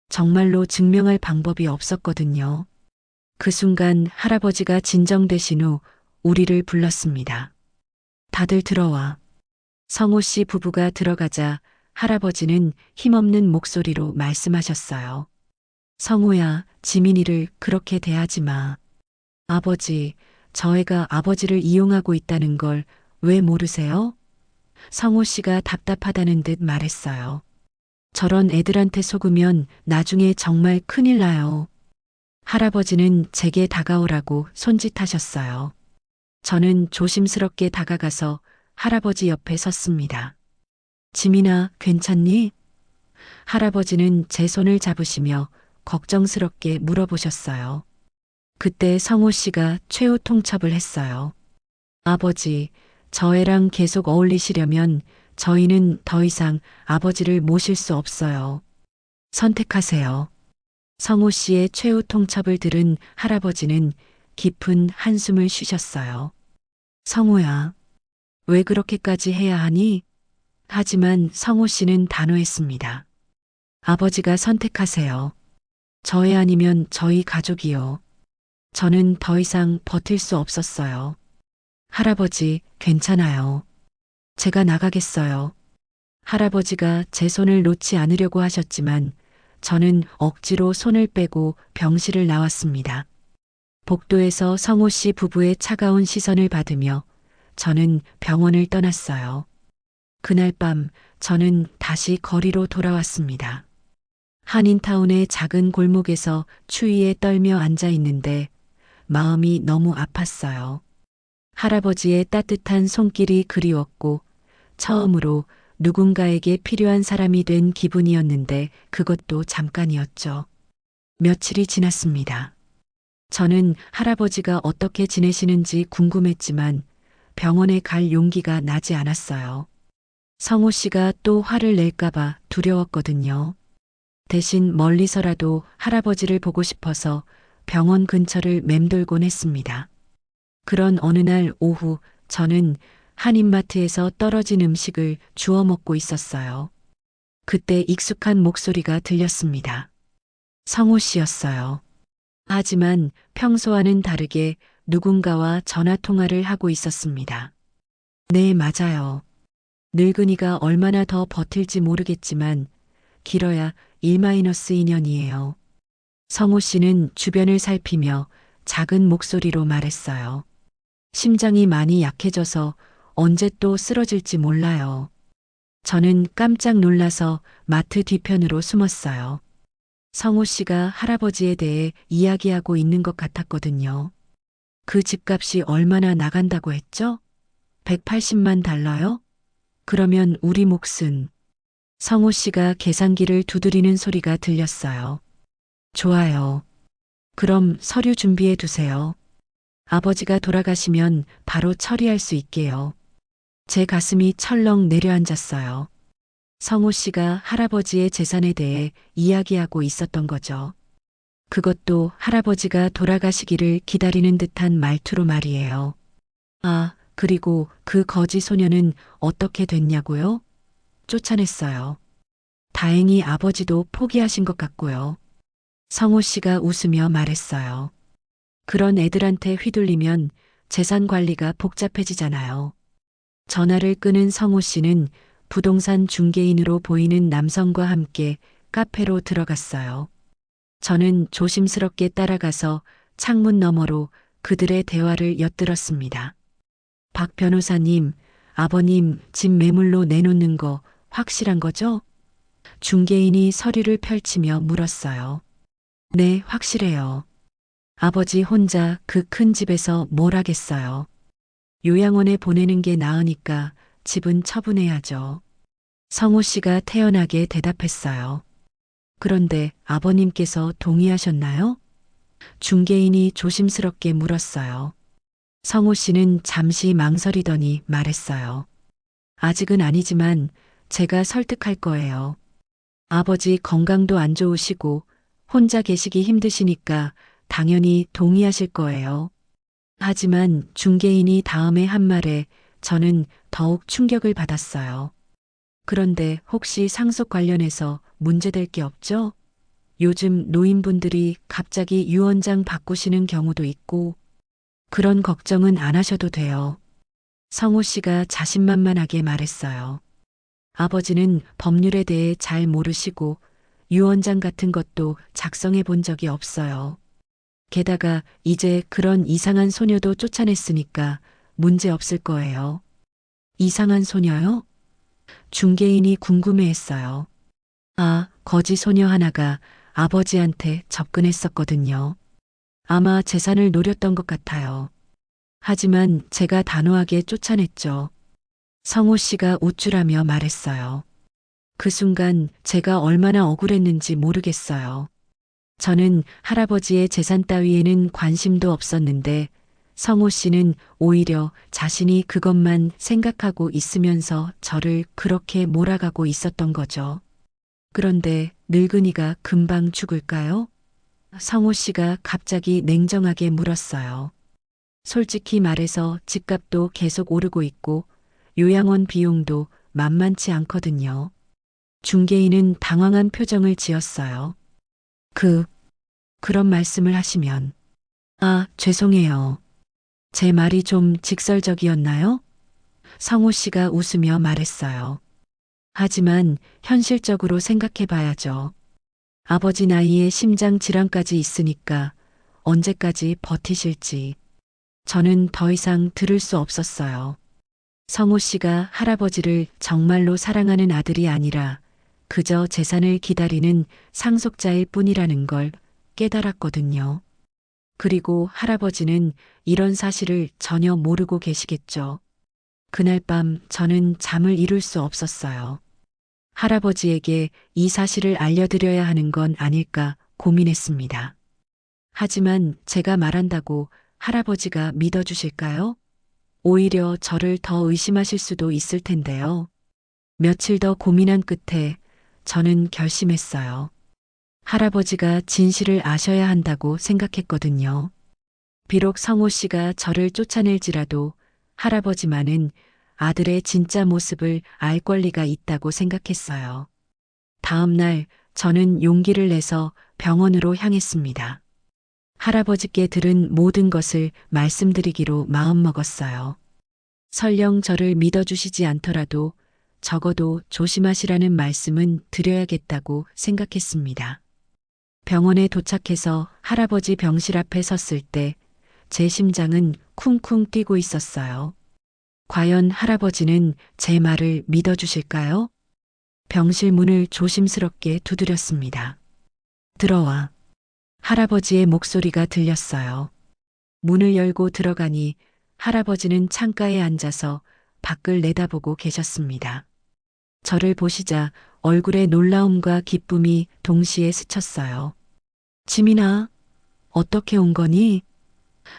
정말로 증명할 방법이 없었거든요. 그 순간 할아버지가 진정되신 후 우리를 불렀습니다. 다들 들어와. 성호 씨 부부가 들어가자 할아버지는 힘없는 목소리로 말씀하셨어요. 성호야, 지민이를 그렇게 대하지 마. 아버지, 저 애가 아버지를 이용하고 있다는 걸 왜 모르세요? 성호 씨가 답답하다는 듯 말했어요. 저런 애들한테 속으면 나중에 정말 큰일 나요. 할아버지는 제게 다가오라고 손짓하셨어요. 저는 조심스럽게 다가가서 할아버지 옆에 섰습니다. 지민아, 괜찮니? 할아버지는 제 손을 잡으시며 걱정스럽게 물어보셨어요. 그때 성호 씨가 최후 통첩을 했어요. 아버지, 저 애랑 계속 어울리시려면 저희는 더 이상 아버지를 모실 수 없어요. 선택하세요. 성호 씨의 최후 통첩을 들은 할아버지는 깊은 한숨을 쉬셨어요. 성호야, 왜 그렇게까지 해야 하니? 하지만 성호 씨는 단호했습니다. 아버지가 선택하세요. 저 애 아니면 저희 가족이요. 저는 더 이상 버틸 수 없었어요. 할아버지, 괜찮아요. 제가 나가겠어요. 할아버지가 제 손을 놓지 않으려고 하셨지만 저는 억지로 손을 빼고 병실을 나왔습니다. 복도에서 성호 씨 부부의 차가운 시선을 받으며 저는 병원을 떠났어요. 그날 밤 저는 다시 거리로 돌아왔습니다. 한인타운의 작은 골목에서 추위에 떨며 앉아 있는데 마음이 너무 아팠어요. 할아버지의 따뜻한 손길이 그리웠고 처음으로 누군가에게 필요한 사람이 된 기분이었는데 그것도 잠깐이었죠. 며칠이 지났습니다. 저는 할아버지가 어떻게 지내시는지 궁금했지만 병원에 갈 용기가 나지 않았어요. 성호 씨가 또 화를 낼까봐 두려웠거든요. 대신 멀리서라도 할아버지를 보고 싶어서 병원 근처를 맴돌곤 했습니다. 그런 어느 날 오후 저는 한인마트에서 떨어진 음식을 주워 먹고 있었어요. 그때 익숙한 목소리가 들렸습니다. 성호 씨였어요. 하지만 평소와는 다르게 누군가와 전화 통화를 하고 있었습니다. 네, 맞아요. 늙은이가 얼마나 더 버틸지 모르겠지만 길어야 1-2년이에요. 성호 씨는 주변을 살피며 작은 목소리로 말했어요. 심장이 많이 약해져서 언제 또 쓰러질지 몰라요. 저는 깜짝 놀라서 마트 뒤편으로 숨었어요. 성호 씨가 할아버지에 대해 이야기하고 있는 것 같았거든요. 그 집값이 얼마나 나간다고 했죠? 180만 달러요? 그러면 우리 몫은? 성호 씨가 계산기를 두드리는 소리가 들렸어요. 좋아요. 그럼 서류 준비해 두세요. 아버지가 돌아가시면 바로 처리할 수 있게요. 제 가슴이 철렁 내려앉았어요. 성호 씨가 할아버지의 재산에 대해 이야기하고 있었던 거죠. 그것도 할아버지가 돌아가시기를 기다리는 듯한 말투로 말이에요. 아, 그리고 그 거지 소녀는 어떻게 됐냐고요? 쫓아냈어요. 다행히 아버지도 포기하신 것 같고요. 성호 씨가 웃으며 말했어요. 그런 애들한테 휘둘리면 재산 관리가 복잡해지잖아요. 전화를 끊은 성호 씨는 부동산 중개인으로 보이는 남성과 함께 카페로 들어갔어요. 저는 조심스럽게 따라가서 창문 너머로 그들의 대화를 엿들었습니다. 박 변호사님, 아버님 집 매물로 내놓는 거 확실한 거죠? 중개인이 서류를 펼치며 물었어요. 네, 확실해요. 아버지 혼자 그 큰 집에서 뭘 하겠어요. 요양원에 보내는 게 나으니까 집은 처분해야죠. 성호 씨가 태연하게 대답했어요. 그런데 아버님께서 동의하셨나요? 중개인이 조심스럽게 물었어요. 성호 씨는 잠시 망설이더니 말했어요. 아직은 아니지만 제가 설득할 거예요. 아버지 건강도 안 좋으시고 혼자 계시기 힘드시니까 당연히 동의하실 거예요. 하지만 중개인이 다음에 한 말에 저는 더욱 충격을 받았어요. 그런데 혹시 상속 관련해서 문제될 게 없죠? 요즘 노인분들이 갑자기 유언장 바꾸시는 경우도 있고 그런 걱정은 안 하셔도 돼요. 성호 씨가 자신만만하게 말했어요. 아버지는 법률에 대해 잘 모르시고 유언장 같은 것도 작성해 본 적이 없어요. 게다가 이제 그런 이상한 소녀도 쫓아냈으니까 문제 없을 거예요. 이상한 소녀요? 중개인이 궁금해했어요. 아, 거지 소녀 하나가 아버지한테 접근했었거든요. 아마 재산을 노렸던 것 같아요. 하지만 제가 단호하게 쫓아냈죠. 성호 씨가 우쭐하며 말했어요. 그 순간 제가 얼마나 억울했는지 모르겠어요. 저는 할아버지의 재산 따위에는 관심도 없었는데 성호 씨는 오히려 자신이 그것만 생각하고 있으면서 저를 그렇게 몰아가고 있었던 거죠. 그런데 늙은이가 금방 죽을까요? 성호 씨가 갑자기 냉정하게 물었어요. 솔직히 말해서 집값도 계속 오르고 있고 요양원 비용도 만만치 않거든요. 중개인은 당황한 표정을 지었어요. 그런 말씀을 하시면. 아, 죄송해요. 제 말이 좀 직설적이었나요? 성호 씨가 웃으며 말했어요. 하지만 현실적으로 생각해 봐야죠. 아버지 나이에 심장 질환까지 있으니까 언제까지 버티실지. 저는 더 이상 들을 수 없었어요. 성호 씨가 할아버지를 정말로 사랑하는 아들이 아니라 그저 재산을 기다리는 상속자일 뿐이라는 걸 깨달았거든요. 그리고 할아버지는 이런 사실을 전혀 모르고 계시겠죠. 그날 밤 저는 잠을 이룰 수 없었어요. 할아버지에게 이 사실을 알려드려야 하는 건 아닐까 고민했습니다. 하지만 제가 말한다고 할아버지가 믿어주실까요? 오히려 저를 더 의심하실 수도 있을 텐데요. 며칠 더 고민한 끝에 저는 결심했어요. 할아버지가 진실을 아셔야 한다고 생각했거든요. 비록 성호 씨가 저를 쫓아낼지라도 할아버지만은 아들의 진짜 모습을 알 권리가 있다고 생각했어요. 다음 날 저는 용기를 내서 병원으로 향했습니다. 할아버지께 들은 모든 것을 말씀드리기로 마음먹었어요. 설령 저를 믿어주시지 않더라도 적어도 조심하시라는 말씀은 드려야겠다고 생각했습니다. 병원에 도착해서 할아버지 병실 앞에 섰을 때 제 심장은 쿵쿵 뛰고 있었어요. 과연 할아버지는 제 말을 믿어주실까요? 병실 문을 조심스럽게 두드렸습니다. 들어와. 할아버지의 목소리가 들렸어요. 문을 열고 들어가니 할아버지는 창가에 앉아서 밖을 내다보고 계셨습니다. 저를 보시자 얼굴에 놀라움과 기쁨이 동시에 스쳤어요. 지민아, 어떻게 온 거니?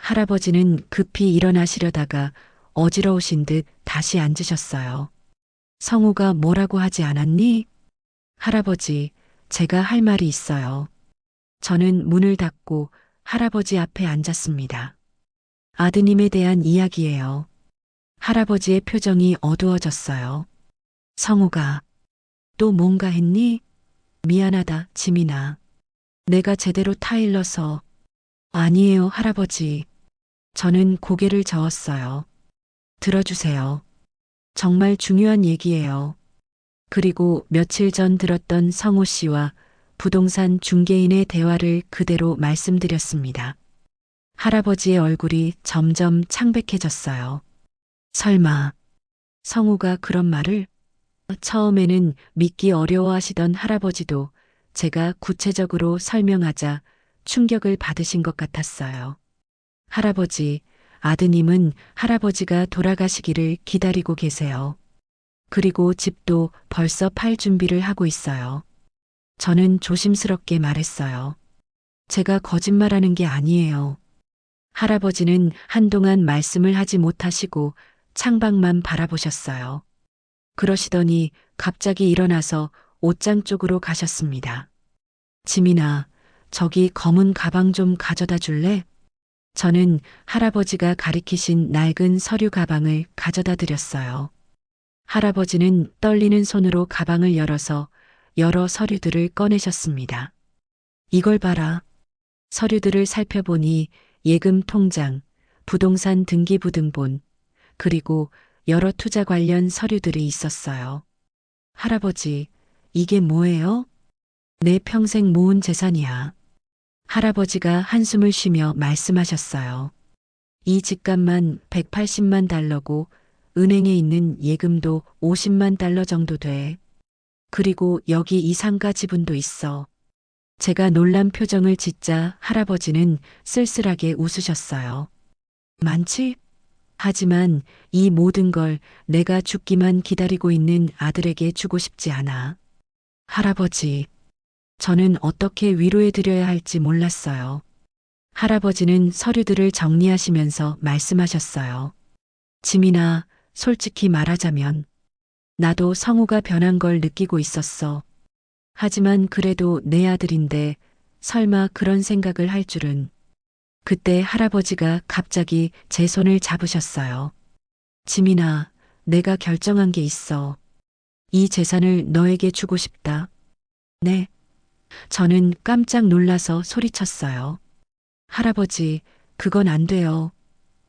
할아버지는 급히 일어나시려다가 어지러우신 듯 다시 앉으셨어요. 성우가 뭐라고 하지 않았니? 할아버지, 제가 할 말이 있어요. 저는 문을 닫고 할아버지 앞에 앉았습니다. 아드님에 대한 이야기예요. 할아버지의 표정이 어두워졌어요. 성우가 또 뭔가 했니? 미안하다, 지민아. 내가 제대로 타일러서 아니에요, 할아버지. 저는 고개를 저었어요. 들어주세요. 정말 중요한 얘기예요. 그리고 며칠 전 들었던 성호 씨와 부동산 중개인의 대화를 그대로 말씀드렸습니다. 할아버지의 얼굴이 점점 창백해졌어요. 설마 성호가 그런 말을? 처음에는 믿기 어려워하시던 할아버지도 제가 구체적으로 설명하자 충격을 받으신 것 같았어요. 할아버지, 아드님은 할아버지가 돌아가시기를 기다리고 계세요. 그리고 집도 벌써 팔 준비를 하고 있어요. 저는 조심스럽게 말했어요. 제가 거짓말하는 게 아니에요. 할아버지는 한동안 말씀을 하지 못하시고 창밖만 바라보셨어요. 그러시더니 갑자기 일어나서 옷장 쪽으로 가셨습니다. 지민아, 저기 검은 가방 좀 가져다 줄래? 저는 할아버지가 가리키신 낡은 서류 가방을 가져다 드렸어요. 할아버지는 떨리는 손으로 가방을 열어서 여러 서류들을 꺼내셨습니다. 이걸 봐라. 서류들을 살펴보니 예금 통장, 부동산 등기부등본, 그리고 여러 투자 관련 서류들이 있었어요. 할아버지, 이게 뭐예요? 내 평생 모은 재산이야. 할아버지가 한숨을 쉬며 말씀하셨어요. 이 집값만 180만 달러고 은행에 있는 예금도 50만 달러 정도 돼. 그리고 여기 이 상가 지분도 있어. 제가 놀란 표정을 짓자 할아버지는 쓸쓸하게 웃으셨어요. 많지? 하지만 이 모든 걸 내가 죽기만 기다리고 있는 아들에게 주고 싶지 않아. 할아버지, 저는 어떻게 위로해 드려야 할지 몰랐어요. 할아버지는 서류들을 정리하시면서 말씀하셨어요. 지민아, 솔직히 말하자면 나도 성우가 변한 걸 느끼고 있었어. 하지만 그래도 내 아들인데 설마 그런 생각을 할 줄은. 그때 할아버지가 갑자기 제 손을 잡으셨어요. 지민아, 내가 결정한 게 있어. 이 재산을 너에게 주고 싶다. 네. 저는 깜짝 놀라서 소리쳤어요. 할아버지, 그건 안 돼요.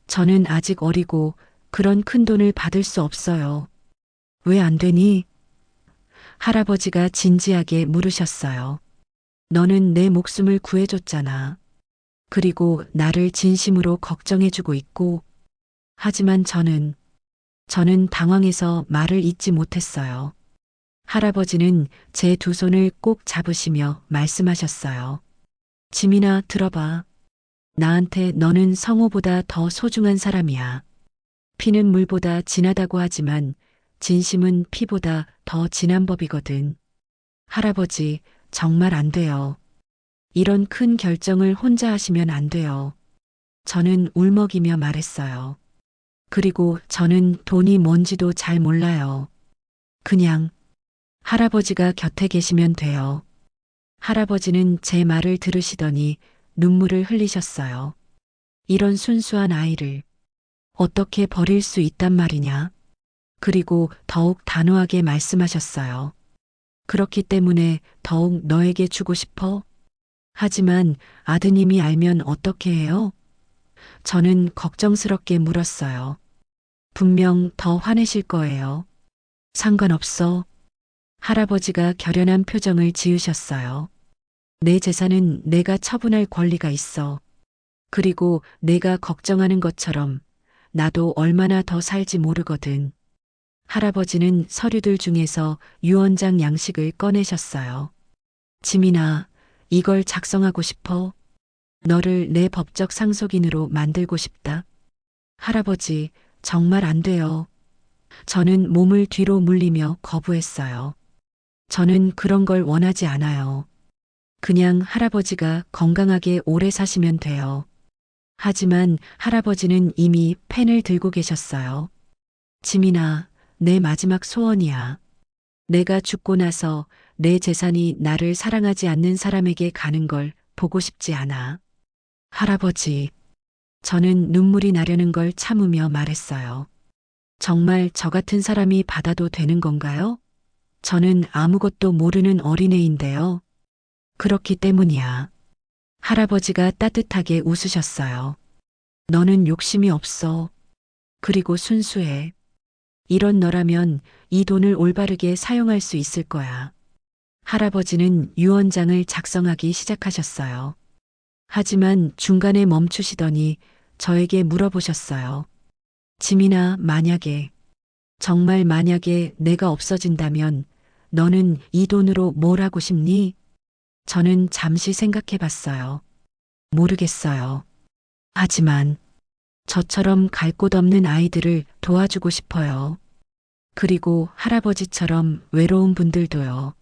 저는 아직 어리고 그런 큰 돈을 받을 수 없어요. 왜 안 되니? 할아버지가 진지하게 물으셨어요. 너는 내 목숨을 구해줬잖아. 그리고 나를 진심으로 걱정해주고 있고. 하지만 저는 당황해서 말을 잇지 못했어요. 할아버지는 제 두 손을 꼭 잡으시며 말씀하셨어요. 지민아, 들어봐. 나한테 너는 성호보다 더 소중한 사람이야. 피는 물보다 진하다고 하지만 진심은 피보다 더 진한 법이거든. 할아버지, 정말 안 돼요. 이런 큰 결정을 혼자 하시면 안 돼요. 저는 울먹이며 말했어요. 그리고 저는 돈이 뭔지도 잘 몰라요. 그냥 할아버지가 곁에 계시면 돼요. 할아버지는 제 말을 들으시더니 눈물을 흘리셨어요. 이런 순수한 아이를 어떻게 버릴 수 있단 말이냐. 그리고 더욱 단호하게 말씀하셨어요. 그렇기 때문에 더욱 너에게 주고 싶어? 하지만 아드님이 알면 어떻게 해요? 저는 걱정스럽게 물었어요. 분명 더 화내실 거예요. 상관없어. 할아버지가 결연한 표정을 지으셨어요. 내 재산은 내가 처분할 권리가 있어. 그리고 내가 걱정하는 것처럼 나도 얼마나 더 살지 모르거든. 할아버지는 서류들 중에서 유언장 양식을 꺼내셨어요. 지민아, 이걸 작성하고 싶어. 너를 내 법적 상속인으로 만들고 싶다. 할아버지, 정말 안 돼요. 저는 몸을 뒤로 물리며 거부했어요. 저는 그런 걸 원하지 않아요. 그냥 할아버지가 건강하게 오래 사시면 돼요. 하지만 할아버지는 이미 펜을 들고 계셨어요. 지민아, 내 마지막 소원이야. 내가 죽고 나서 내 재산이 나를 사랑하지 않는 사람에게 가는 걸 보고 싶지 않아. 할아버지, 저는 눈물이 나려는 걸 참으며 말했어요. 정말 저 같은 사람이 받아도 되는 건가요? 저는 아무것도 모르는 어린애인데요. 그렇기 때문이야. 할아버지가 따뜻하게 웃으셨어요. 너는 욕심이 없어. 그리고 순수해. 이런 너라면 이 돈을 올바르게 사용할 수 있을 거야. 할아버지는 유언장을 작성하기 시작하셨어요. 하지만 중간에 멈추시더니 저에게 물어보셨어요. 지민아, 만약에, 정말 만약에 내가 없어진다면 너는 이 돈으로 뭘 하고 싶니? 저는 잠시 생각해 봤어요. 모르겠어요. 하지만 저처럼 갈 곳 없는 아이들을 도와주고 싶어요. 그리고 할아버지처럼 외로운 분들도요.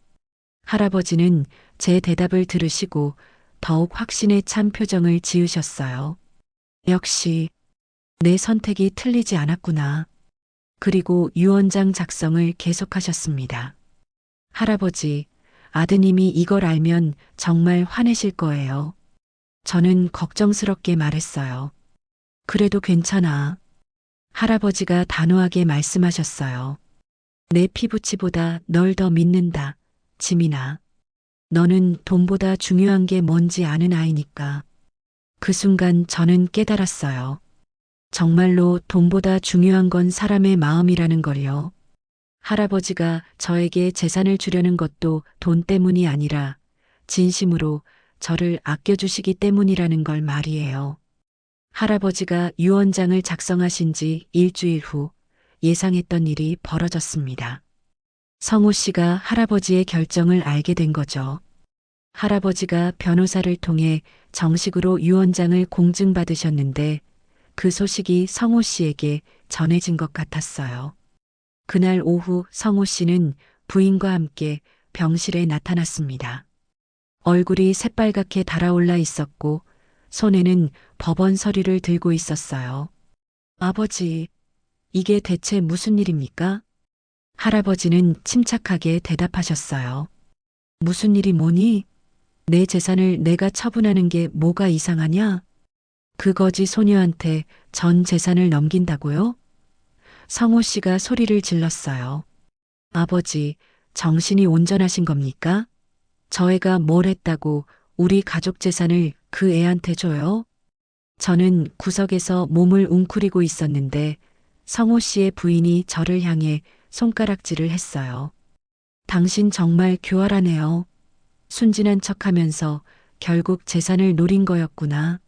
할아버지는 제 대답을 들으시고 더욱 확신에 찬 표정을 지으셨어요. 역시 내 선택이 틀리지 않았구나. 그리고 유언장 작성을 계속하셨습니다. 할아버지, 아드님이 이걸 알면 정말 화내실 거예요. 저는 걱정스럽게 말했어요. 그래도 괜찮아. 할아버지가 단호하게 말씀하셨어요. 내 피부치보다 널 더 믿는다, 지민아. 너는 돈보다 중요한 게 뭔지 아는 아이니까. 그 순간 저는 깨달았어요. 정말로 돈보다 중요한 건 사람의 마음이라는 걸요. 할아버지가 저에게 재산을 주려는 것도 돈 때문이 아니라 진심으로 저를 아껴주시기 때문이라는 걸 말이에요. 할아버지가 유언장을 작성하신 지 일주일 후 예상했던 일이 벌어졌습니다. 성호 씨가 할아버지의 결정을 알게 된 거죠. 할아버지가 변호사를 통해 정식으로 유언장을 공증받으셨는데 그 소식이 성호 씨에게 전해진 것 같았어요. 그날 오후 성호 씨는 부인과 함께 병실에 나타났습니다. 얼굴이 새빨갛게 달아올라 있었고 손에는 법원 서류를 들고 있었어요. 아버지, 이게 대체 무슨 일입니까? 할아버지는 침착하게 대답하셨어요. 무슨 일이 뭐니? 내 재산을 내가 처분하는 게 뭐가 이상하냐? 그 거지 소녀한테 전 재산을 넘긴다고요? 성호 씨가 소리를 질렀어요. 아버지, 정신이 온전하신 겁니까? 저 애가 뭘 했다고 우리 가족 재산을 그 애한테 줘요? 저는 구석에서 몸을 웅크리고 있었는데 성호 씨의 부인이 저를 향해 손가락질을 했어요. 당신 정말 교활하네요. 순진한 척하면서 결국 재산을 노린 거였구나.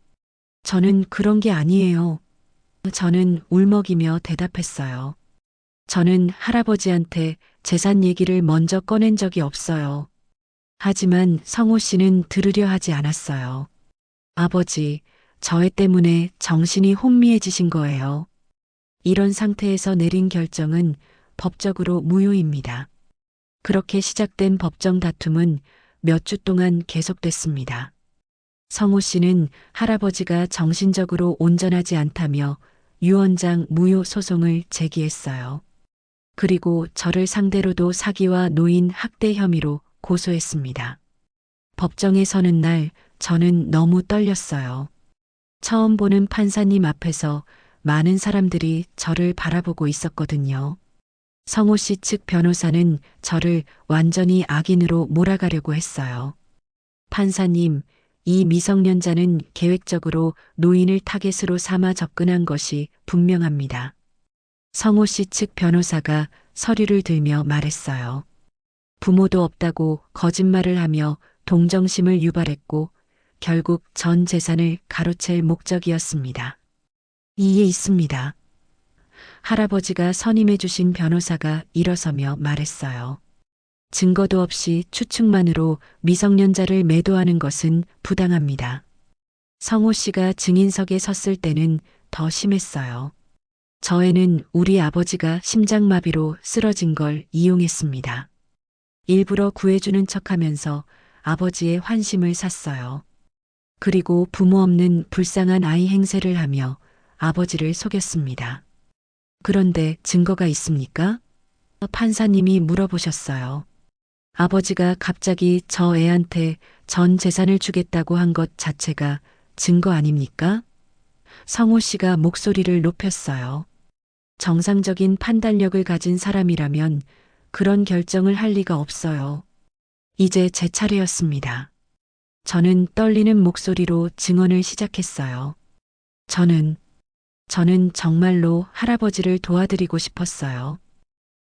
저는 그런 게 아니에요. 저는 울먹이며 대답했어요. 저는 할아버지한테 재산 얘기를 먼저 꺼낸 적이 없어요. 하지만 성호 씨는 들으려 하지 않았어요. 아버지, 저 애 때문에 정신이 혼미해지신 거예요. 이런 상태에서 내린 결정은 법적으로 무효입니다. 그렇게 시작된 법정 다툼은 몇 주 동안 계속됐습니다. 성호 씨는 할아버지가 정신적으로 온전하지 않다며 유언장 무효 소송을 제기했어요. 그리고 저를 상대로도 사기와 노인 학대 혐의로 고소했습니다. 법정에 서는 날 저는 너무 떨렸어요. 처음 보는 판사님 앞에서 많은 사람들이 저를 바라보고 있었거든요. 성호 씨 측 변호사는 저를 완전히 악인으로 몰아가려고 했어요. 판사님, 이 미성년자는 계획적으로 노인을 타겟으로 삼아 접근한 것이 분명합니다. 성호 씨 측 변호사가 서류를 들며 말했어요. 부모도 없다고 거짓말을 하며 동정심을 유발했고 결국 전 재산을 가로챌 목적이었습니다. 이에 있습니다. 할아버지가 선임해 주신 변호사가 일어서며 말했어요. 증거도 없이 추측만으로 미성년자를 매도하는 것은 부당합니다. 성호 씨가 증인석에 섰을 때는 더 심했어요. 저 애는 우리 아버지가 심장마비로 쓰러진 걸 이용했습니다. 일부러 구해주는 척하면서 아버지의 환심을 샀어요. 그리고 부모 없는 불쌍한 아이 행세를 하며 아버지를 속였습니다. 그런데 증거가 있습니까? 판사님이 물어보셨어요. 아버지가 갑자기 저 애한테 전 재산을 주겠다고 한 것 자체가 증거 아닙니까? 성호 씨가 목소리를 높였어요. 정상적인 판단력을 가진 사람이라면 그런 결정을 할 리가 없어요. 이제 제 차례였습니다. 저는 떨리는 목소리로 증언을 시작했어요. 저는 정말로 할아버지를 도와드리고 싶었어요.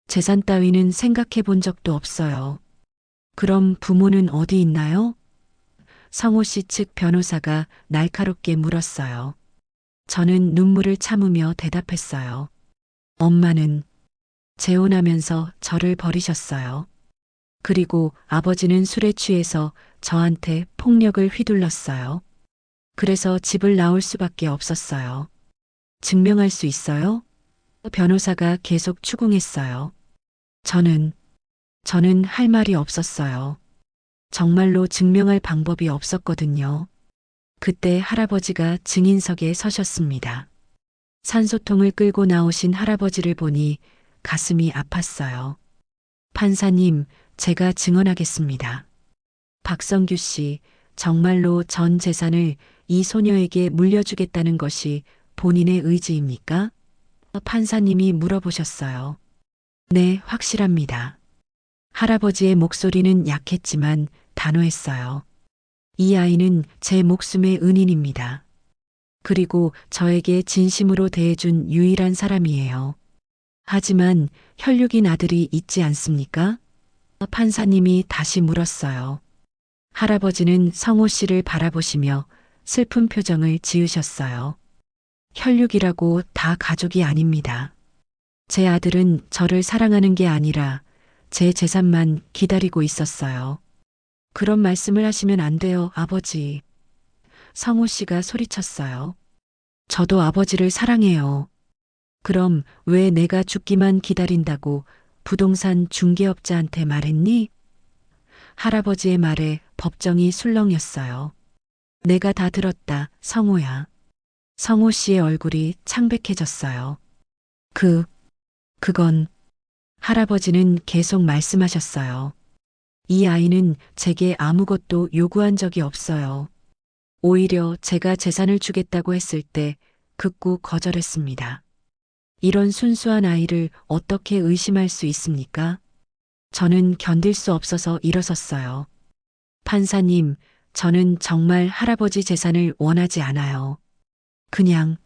재산 따위는 생각해 본 적도 없어요. 그럼 부모는 어디 있나요? 성호 씨 측 변호사가 날카롭게 물었어요. 저는 눈물을 참으며 대답했어요. 엄마는 재혼하면서 저를 버리셨어요. 그리고 아버지는 술에 취해서 저한테 폭력을 휘둘렀어요. 그래서 집을 나올 수밖에 없었어요. 증명할 수 있어요? 변호사가 계속 추궁했어요. 저는 할 말이 없었어요. 정말로 증명할 방법이 없었거든요. 그때 할아버지가 증인석에 서셨습니다. 산소통을 끌고 나오신 할아버지를 보니 가슴이 아팠어요. 판사님, 제가 증언하겠습니다. 박성규 씨, 정말로 전 재산을 이 소녀에게 물려주겠다는 것이 본인의 의지입니까? 판사님이 물어보셨어요. 네, 확실합니다. 할아버지의 목소리는 약했지만 단호했어요. 이 아이는 제 목숨의 은인입니다. 그리고 저에게 진심으로 대해준 유일한 사람이에요. 하지만 혈육인 아들이 있지 않습니까? 판사님이 다시 물었어요. 할아버지는 성호 씨를 바라보시며 슬픈 표정을 지으셨어요. 혈육이라고 다 가족이 아닙니다. 제 아들은 저를 사랑하는 게 아니라 제 재산만 기다리고 있었어요. 그런 말씀을 하시면 안 돼요, 아버지. 성호 씨가 소리쳤어요. 저도 아버지를 사랑해요. 그럼 왜 내가 죽기만 기다린다고 부동산 중개업자한테 말했니? 할아버지의 말에 법정이 술렁였어요. 내가 다 들었다, 성호야. 성호 씨의 얼굴이 창백해졌어요. 그건 할아버지는 계속 말씀하셨어요. 이 아이는 제게 아무것도 요구한 적이 없어요. 오히려 제가 재산을 주겠다고 했을 때 극구 거절했습니다. 이런 순수한 아이를 어떻게 의심할 수 있습니까? 저는 견딜 수 없어서 일어섰어요. 판사님, 저는 정말 할아버지 재산을 원하지 않아요. 그냥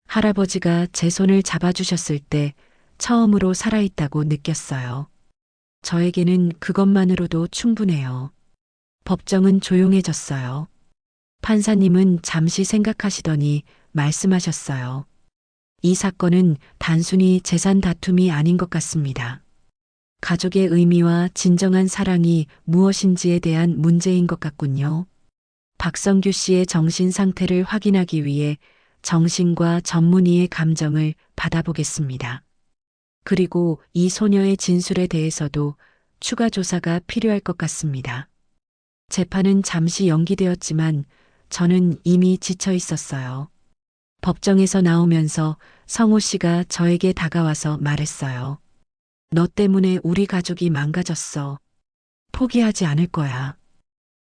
할아버지가 제 손을 잡아주셨을 때 처음으로 살아있다고 느꼈어요. 저에게는 그것만으로도 충분해요. 법정은 조용해졌어요. 판사님은 잠시 생각하시더니 말씀하셨어요. 이 사건은 단순히 재산 다툼이 아닌 것 같습니다. 가족의 의미와 진정한 사랑이 무엇인지에 대한 문제인 것 같군요. 박성규 씨의 정신 상태를 확인하기 위해 정신과 전문의의 감정을 받아보겠습니다. 그리고 이 소녀의 진술에 대해서도 추가 조사가 필요할 것 같습니다. 재판은 잠시 연기되었지만 저는 이미 지쳐 있었어요. 법정에서 나오면서 성호 씨가 저에게 다가와서 말했어요. 너 때문에 우리 가족이 망가졌어. 포기하지 않을 거야.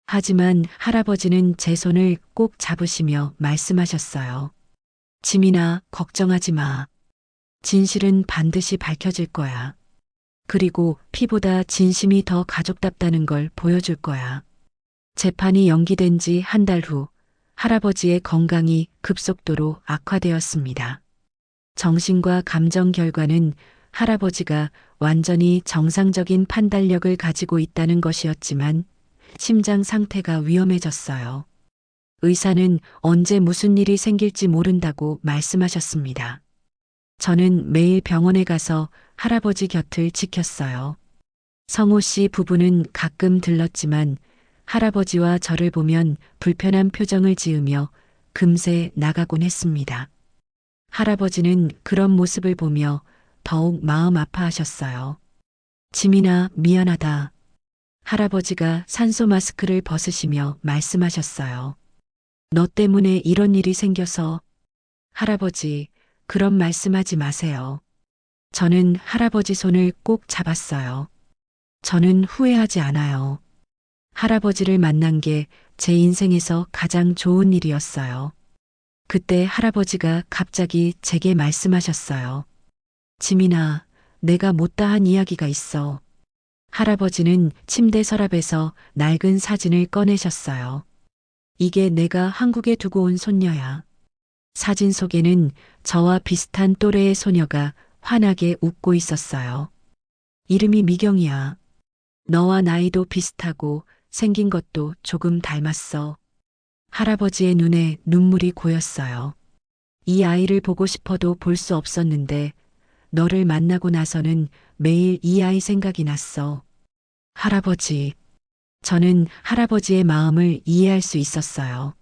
하지만 할아버지는 제 손을 꼭 잡으시며 말씀하셨어요. 지민아, 걱정하지 마. 진실은 반드시 밝혀질 거야. 그리고 피보다 진심이 더 가족답다는 걸 보여줄 거야. 재판이 연기된 지 한 달 후 할아버지의 건강이 급속도로 악화되었습니다. 정신과 감정 결과는 할아버지가 완전히 정상적인 판단력을 가지고 있다는 것이었지만 심장 상태가 위험해졌어요. 의사는 언제 무슨 일이 생길지 모른다고 말씀하셨습니다. 저는 매일 병원에 가서 할아버지 곁을 지켰어요. 성호 씨 부부는 가끔 들렀지만 할아버지와 저를 보면 불편한 표정을 지으며 금세 나가곤 했습니다. 할아버지는 그런 모습을 보며 더욱 마음 아파하셨어요. 지민아, 미안하다. 할아버지가 산소 마스크를 벗으시며 말씀하셨어요. 너 때문에 이런 일이 생겨서. 할아버지, 그런 말씀하지 마세요. 저는 할아버지 손을 꼭 잡았어요. 저는 후회하지 않아요. 할아버지를 만난 게 제 인생에서 가장 좋은 일이었어요. 그때 할아버지가 갑자기 제게 말씀하셨어요. 지민아, 내가 못다한 이야기가 있어. 할아버지는 침대 서랍에서 낡은 사진을 꺼내셨어요. 이게 내가 한국에 두고 온 손녀야. 사진 속에는 저와 비슷한 또래의 소녀가 환하게 웃고 있었어요. 이름이 미경이야. 너와 나이도 비슷하고 생긴 것도 조금 닮았어. 할아버지의 눈에 눈물이 고였어요. 이 아이를 보고 싶어도 볼 수 없었는데 너를 만나고 나서는 매일 이 아이 생각이 났어. 할아버지. 저는 할아버지의 마음을 이해할 수 있었어요.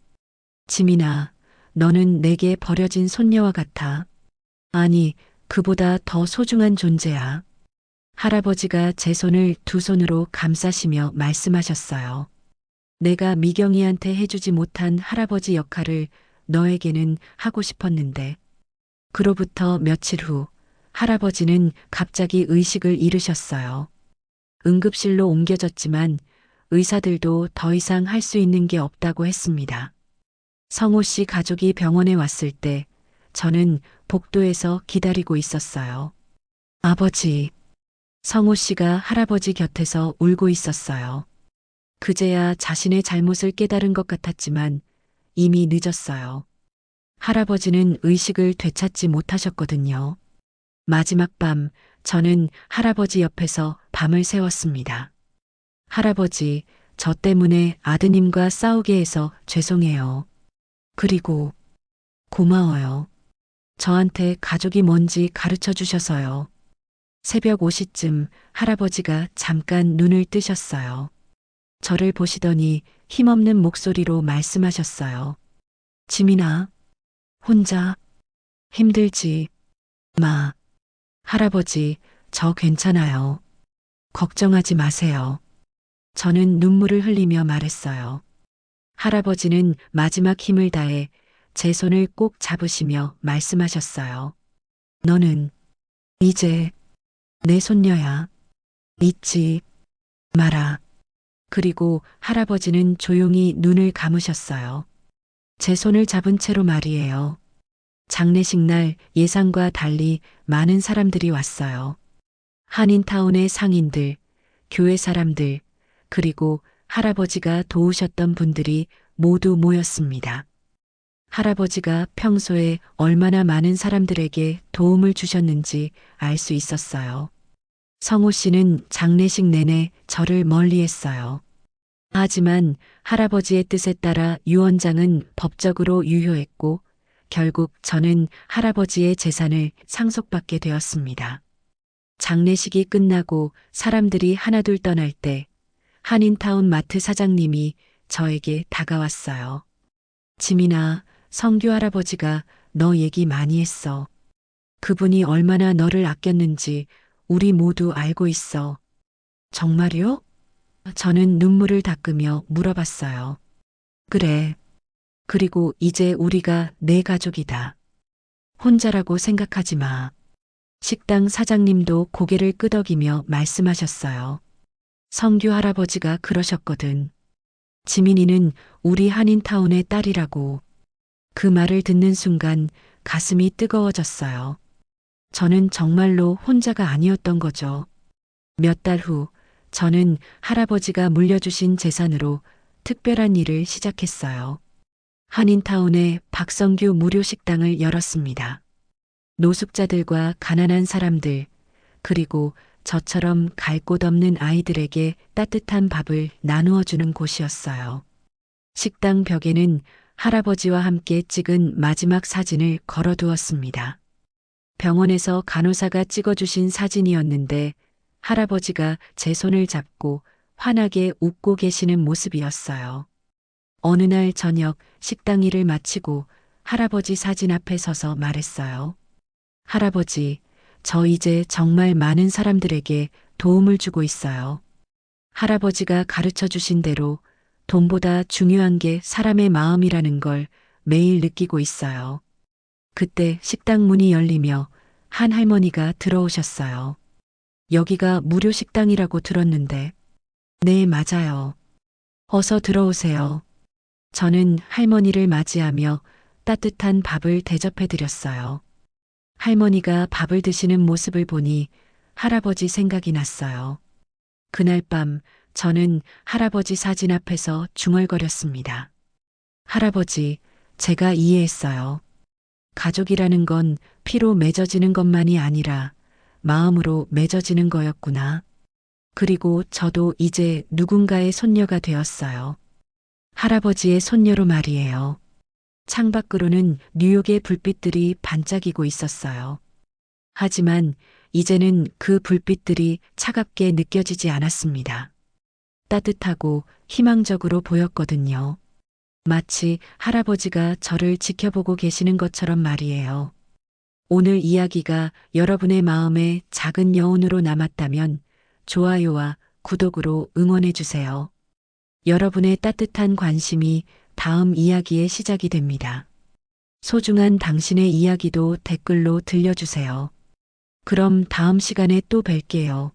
지민아, 너는 내게 버려진 손녀와 같아. 아니, 그보다 더 소중한 존재야. 할아버지가 제 손을 두 손으로 감싸시며 말씀하셨어요. 내가 미경이한테 해주지 못한 할아버지 역할을 너에게는 하고 싶었는데. 그로부터 며칠 후 할아버지는 갑자기 의식을 잃으셨어요. 응급실로 옮겨졌지만 의사들도 더 이상 할 수 있는 게 없다고 했습니다. 성호 씨 가족이 병원에 왔을 때 저는 복도에서 기다리고 있었어요. 아버지. 성호 씨가 할아버지 곁에서 울고 있었어요. 그제야 자신의 잘못을 깨달은 것 같았지만 이미 늦었어요. 할아버지는 의식을 되찾지 못하셨거든요. 마지막 밤 저는 할아버지 옆에서 밤을 새웠습니다. 할아버지, 저 때문에 아드님과 싸우게 해서 죄송해요. 그리고 고마워요. 저한테 가족이 뭔지 가르쳐 주셔서요. 새벽 5시쯤 할아버지가 잠깐 눈을 뜨셨어요. 저를 보시더니 힘없는 목소리로 말씀하셨어요. 지민아, 혼자 힘들지 마. 할아버지, 저 괜찮아요. 걱정하지 마세요. 저는 눈물을 흘리며 말했어요. 할아버지는 마지막 힘을 다해 제 손을 꼭 잡으시며 말씀하셨어요. 너는 이제 내 손녀야. 잊지 마라. 그리고 할아버지는 조용히 눈을 감으셨어요. 제 손을 잡은 채로 말이에요. 장례식 날 예상과 달리 많은 사람들이 왔어요. 한인타운의 상인들, 교회 사람들, 그리고 할아버지가 도우셨던 분들이 모두 모였습니다. 할아버지가 평소에 얼마나 많은 사람들에게 도움을 주셨는지 알 수 있었어요. 성호 씨는 장례식 내내 저를 멀리했어요. 하지만 할아버지의 뜻에 따라 유언장은 법적으로 유효했고 결국 저는 할아버지의 재산을 상속받게 되었습니다. 장례식이 끝나고 사람들이 하나둘 떠날 때 한인타운 마트 사장님이 저에게 다가왔어요. 지민아, 성규 할아버지가 너 얘기 많이 했어. 그분이 얼마나 너를 아꼈는지 우리 모두 알고 있어. 정말요? 저는 눈물을 닦으며 물어봤어요. 그래. 그리고 이제 우리가 내 가족이다. 혼자라고 생각하지 마. 식당 사장님도 고개를 끄덕이며 말씀하셨어요. 성규 할아버지가 그러셨거든. 지민이는 우리 한인타운의 딸이라고. 그 말을 듣는 순간 가슴이 뜨거워졌어요. 저는 정말로 혼자가 아니었던 거죠. 몇 달 후 저는 할아버지가 물려주신 재산으로 특별한 일을 시작했어요. 한인타운에 박성규 무료 식당을 열었습니다. 노숙자들과 가난한 사람들, 그리고 저처럼 갈 곳 없는 아이들에게 따뜻한 밥을 나누어 주는 곳이었어요. 식당 벽에는 할아버지와 함께 찍은 마지막 사진을 걸어두었습니다. 병원에서 간호사가 찍어주신 사진이었는데 할아버지가 제 손을 잡고 환하게 웃고 계시는 모습이었어요. 어느 날 저녁 식당 일을 마치고 할아버지 사진 앞에 서서 말했어요. 할아버지, 저 이제 정말 많은 사람들에게 도움을 주고 있어요. 할아버지가 가르쳐 주신 대로 돈보다 중요한 게 사람의 마음이라는 걸 매일 느끼고 있어요. 그때 식당 문이 열리며 한 할머니가 들어오셨어요. 여기가 무료 식당이라고 들었는데. 네, 맞아요. 어서 들어오세요. 저는 할머니를 맞이하며 따뜻한 밥을 대접해 드렸어요. 할머니가 밥을 드시는 모습을 보니 할아버지 생각이 났어요. 그날 밤 저는 할아버지 사진 앞에서 중얼거렸습니다. 할아버지, 제가 이해했어요. 가족이라는 건 피로 맺어지는 것만이 아니라 마음으로 맺어지는 거였구나. 그리고 저도 이제 누군가의 손녀가 되었어요. 할아버지의 손녀로 말이에요. 창밖으로는 뉴욕의 불빛들이 반짝이고 있었어요. 하지만 이제는 그 불빛들이 차갑게 느껴지지 않았습니다. 따뜻하고 희망적으로 보였거든요. 마치 할아버지가 저를 지켜보고 계시는 것처럼 말이에요. 오늘 이야기가 여러분의 마음에 작은 여운으로 남았다면 좋아요와 구독으로 응원해 주세요. 여러분의 따뜻한 관심이 다음 이야기의 시작이 됩니다. 소중한 당신의 이야기도 댓글로 들려주세요. 그럼 다음 시간에 또 뵐게요.